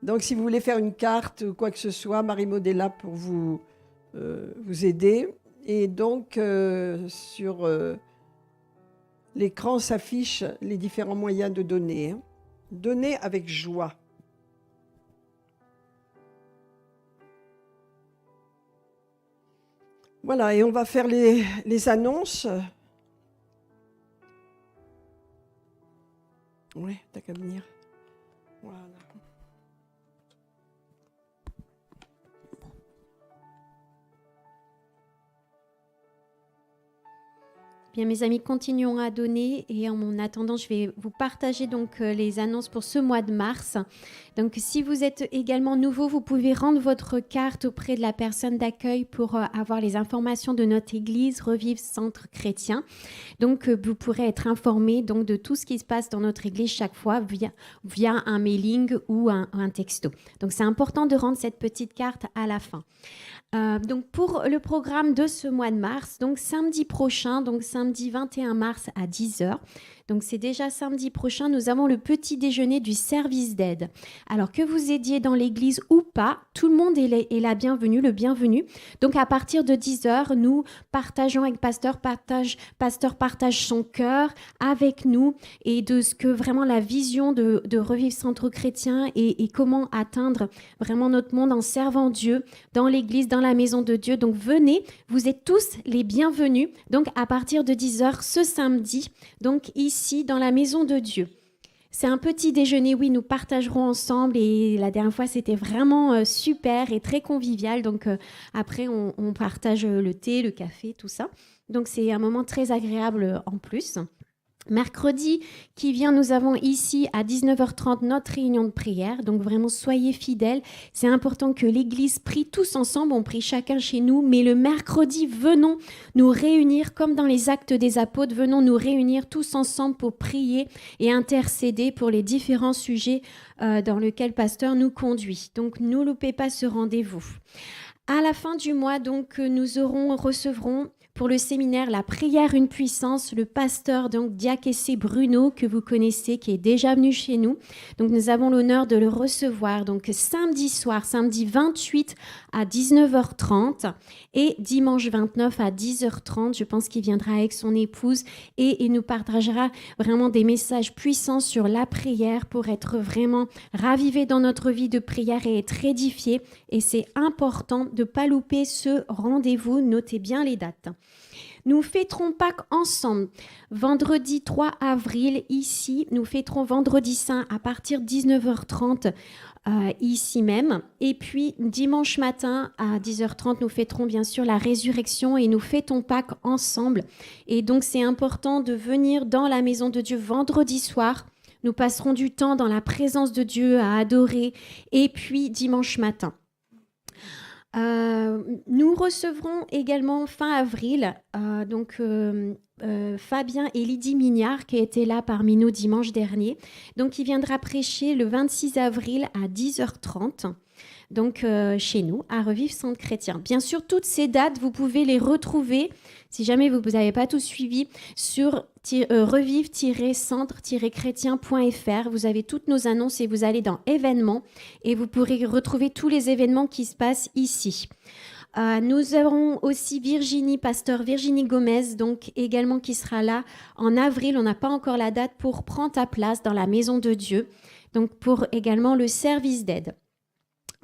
Donc si vous voulez faire une carte ou quoi que ce soit, Marie-Maud est là pour vous aider. Et donc sur l'écran s'affichent les différents moyens de donner. Donner avec joie. Voilà, et on va faire les annonces. Oui, t'as qu'à venir. Voilà. Bien, mes amis, continuons à donner et en attendant, je vais vous partager donc les annonces pour ce mois de mars. Donc, si vous êtes également nouveau, vous pouvez rendre votre carte auprès de la personne d'accueil pour avoir les informations de notre église Revive Centre Chrétien. Donc, vous pourrez être informé donc de tout ce qui se passe dans notre église chaque fois via un mailing ou un texto. Donc, c'est important de rendre cette petite carte à la fin. Donc pour le programme de ce mois de mars, donc samedi prochain, donc samedi 21 mars à 10h, donc c'est déjà samedi prochain, nous avons le petit déjeuner du service d'aide. Alors que vous aidiez dans l'église ou pas, tout le monde est la bienvenue, le bienvenu. Donc à partir de 10h, nous partageons avec Pasteur partage son cœur avec nous et de ce que vraiment la vision de Revive Centre Chrétien et comment atteindre vraiment notre monde en servant Dieu dans l'église, dans la maison de Dieu. Donc venez, vous êtes tous les bienvenus. Donc à partir de 10h ce samedi, donc ici dans la maison de Dieu. C'est un petit déjeuner, oui, nous partagerons ensemble et la dernière fois c'était vraiment super et très convivial. Donc après on partage le thé, le café, tout ça. Donc c'est un moment très agréable en plus. Mercredi qui vient, nous avons ici à 19h30 notre réunion de prière. Donc vraiment, soyez fidèles. C'est important que l'Église prie tous ensemble. On prie chacun chez nous. Mais le mercredi, venons nous réunir comme dans les Actes des Apôtres. Venons nous réunir tous ensemble pour prier et intercéder pour les différents sujets dans lesquels Pasteur nous conduit. Donc, ne loupez pas ce rendez-vous. À la fin du mois, donc, nous recevrons pour le séminaire La prière, une puissance, le pasteur donc Diakessé Bruno, que vous connaissez, qui est déjà venu chez nous. Donc, nous avons l'honneur de le recevoir. Donc, samedi soir, samedi 28 à 19h30 et dimanche 29 à 10h30. Je pense qu'il viendra avec son épouse et il nous partagera vraiment des messages puissants sur la prière pour être vraiment ravivé dans notre vie de prière et être édifié. Et c'est important de ne pas louper ce rendez-vous. Notez bien les dates. Nous fêterons Pâques ensemble. Vendredi 3 avril, ici, nous fêterons Vendredi Saint à partir de 19h30 ici même. Et puis, dimanche matin à 10h30, nous fêterons bien sûr la résurrection et nous fêtons Pâques ensemble. Et donc, c'est important de venir dans la maison de Dieu vendredi soir. Nous passerons du temps dans la présence de Dieu à adorer. Et puis, dimanche matin. Nous recevrons également fin avril Fabien et Lydie Mignard qui étaient là parmi nous dimanche dernier. Donc, il viendra prêcher le 26 avril à 10h30. Donc, chez nous, à Revive Centre Chrétien. Bien sûr, toutes ces dates, vous pouvez les retrouver, si jamais vous n'avez pas tout suivi, sur revive-centre-chrétien.fr. Vous avez toutes nos annonces et vous allez dans événements et vous pourrez retrouver tous les événements qui se passent ici. Nous aurons aussi pasteur Virginie Gomez, donc également qui sera là en avril. On n'a pas encore la date pour prendre ta place dans la maison de Dieu, donc pour également le service d'aide.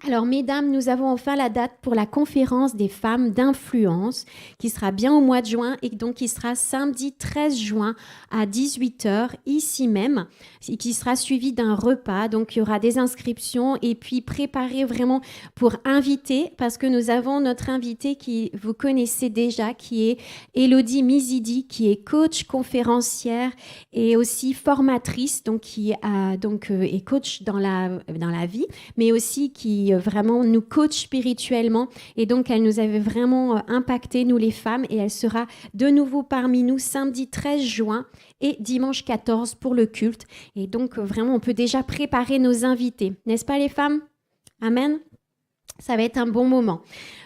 Alors, mesdames, nous avons enfin la date pour la conférence des femmes d'influence qui sera bien au mois de juin et donc qui sera samedi 13 juin à 18h ici même, qui sera suivi d'un repas. Donc, il y aura des inscriptions et puis préparez vraiment pour inviter parce que nous avons notre invitée qui vous connaissez déjà, qui est Élodie Mizidi, qui est coach conférencière et aussi formatrice, donc qui est coach dans la vie, mais aussi qui vraiment nous coach spirituellement et donc elle nous avait vraiment impacté, nous les femmes, et elle sera de nouveau parmi nous samedi 13 juin et dimanche 14 pour le culte. Et donc vraiment on peut déjà préparer nos invités, n'est-ce pas les femmes? Amen. Ça va être un bon moment.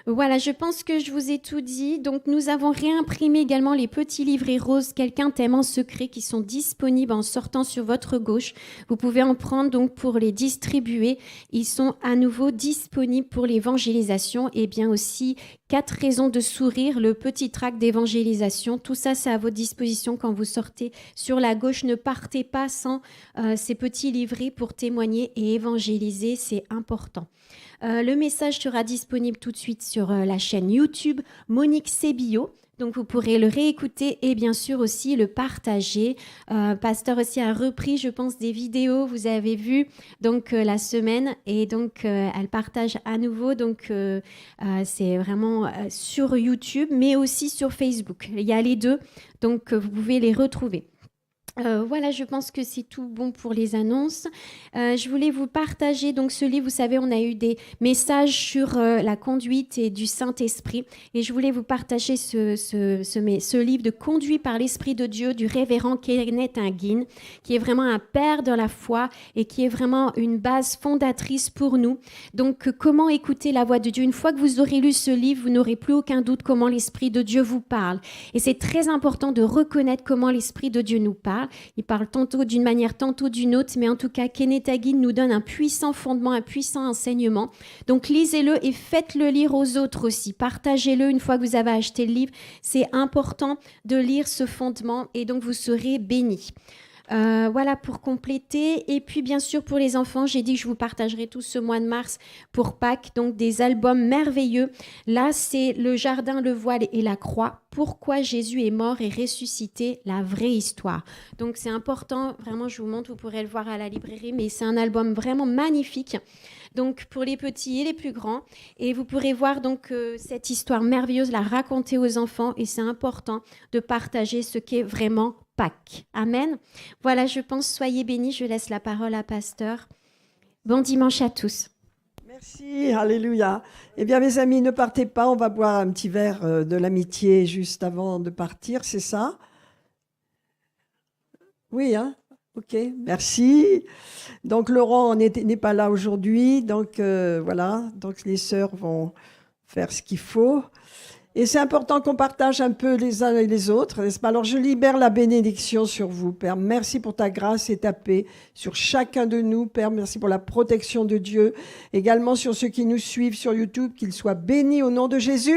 Voilà, je pense que je vous ai tout dit. Donc, nous avons réimprimé également les petits livrets roses « Quelqu'un t'aime en secret » qui sont disponibles en sortant sur votre gauche. Vous pouvez en prendre donc pour les distribuer. Ils sont à nouveau disponibles pour l'évangélisation et bien aussi 4 raisons de sourire, le petit tract d'évangélisation. Tout ça, c'est à votre disposition quand vous sortez sur la gauche. Ne partez pas sans ces petits livrets pour témoigner et évangéliser. C'est important. Le message sera disponible tout de suite sur la chaîne YouTube Monique Sébillot. Donc, vous pourrez le réécouter et bien sûr aussi le partager. Pasteur aussi a repris, je pense, des vidéos, vous avez vu, donc la semaine. Et donc, elle partage à nouveau. Donc, c'est vraiment sur YouTube, mais aussi sur Facebook. Il y a les deux, donc vous pouvez les retrouver. Voilà, je pense que c'est tout bon pour les annonces. Je voulais vous partager donc ce livre. Vous savez, on a eu des messages sur la conduite et du Saint-Esprit. Et je voulais vous partager ce livre de Conduit par l'Esprit de Dieu du révérend Kenneth Hagin, qui est vraiment un père de la foi et qui est vraiment une base fondatrice pour nous. Donc, comment écouter la voix de Dieu? Une fois que vous aurez lu ce livre, vous n'aurez plus aucun doute comment l'Esprit de Dieu vous parle. Et c'est très important de reconnaître comment l'Esprit de Dieu nous parle. Il parle tantôt d'une manière, tantôt d'une autre, mais en tout cas, Kenneth Hagin nous donne un puissant fondement, un puissant enseignement. Donc, lisez-le et faites-le lire aux autres aussi. Partagez-le une fois que vous avez acheté le livre. C'est important de lire ce fondement et donc vous serez bénis. Voilà pour compléter. Et puis, bien sûr, pour les enfants, j'ai dit que je vous partagerai tout ce mois de mars pour Pâques, donc des albums merveilleux. Là, c'est Le Jardin, le Voile et la Croix. Pourquoi Jésus est mort et ressuscité, la vraie histoire. Donc, c'est important. Vraiment, je vous montre, vous pourrez le voir à la librairie, mais c'est un album vraiment magnifique. Donc, pour les petits et les plus grands. Et vous pourrez voir donc cette histoire merveilleuse, la raconter aux enfants. Et c'est important de partager ce qu'est vraiment Pâques. Amen. Voilà, je pense, soyez bénis. Je laisse la parole à Pasteur. Bon dimanche à tous. Merci, alléluia. Eh bien, mes amis, ne partez pas. On va boire un petit verre de l'amitié juste avant de partir, c'est ça? Oui, hein? Ok, merci. Donc, Laurent n'est pas là aujourd'hui. Donc, voilà. Donc, les sœurs vont faire ce qu'il faut. Et c'est important qu'on partage un peu les uns et les autres, n'est-ce pas? Alors, je libère la bénédiction sur vous, Père. Merci pour ta grâce et ta paix sur chacun de nous, Père. Merci pour la protection de Dieu. Également sur ceux qui nous suivent sur YouTube, qu'ils soient bénis au nom de Jésus.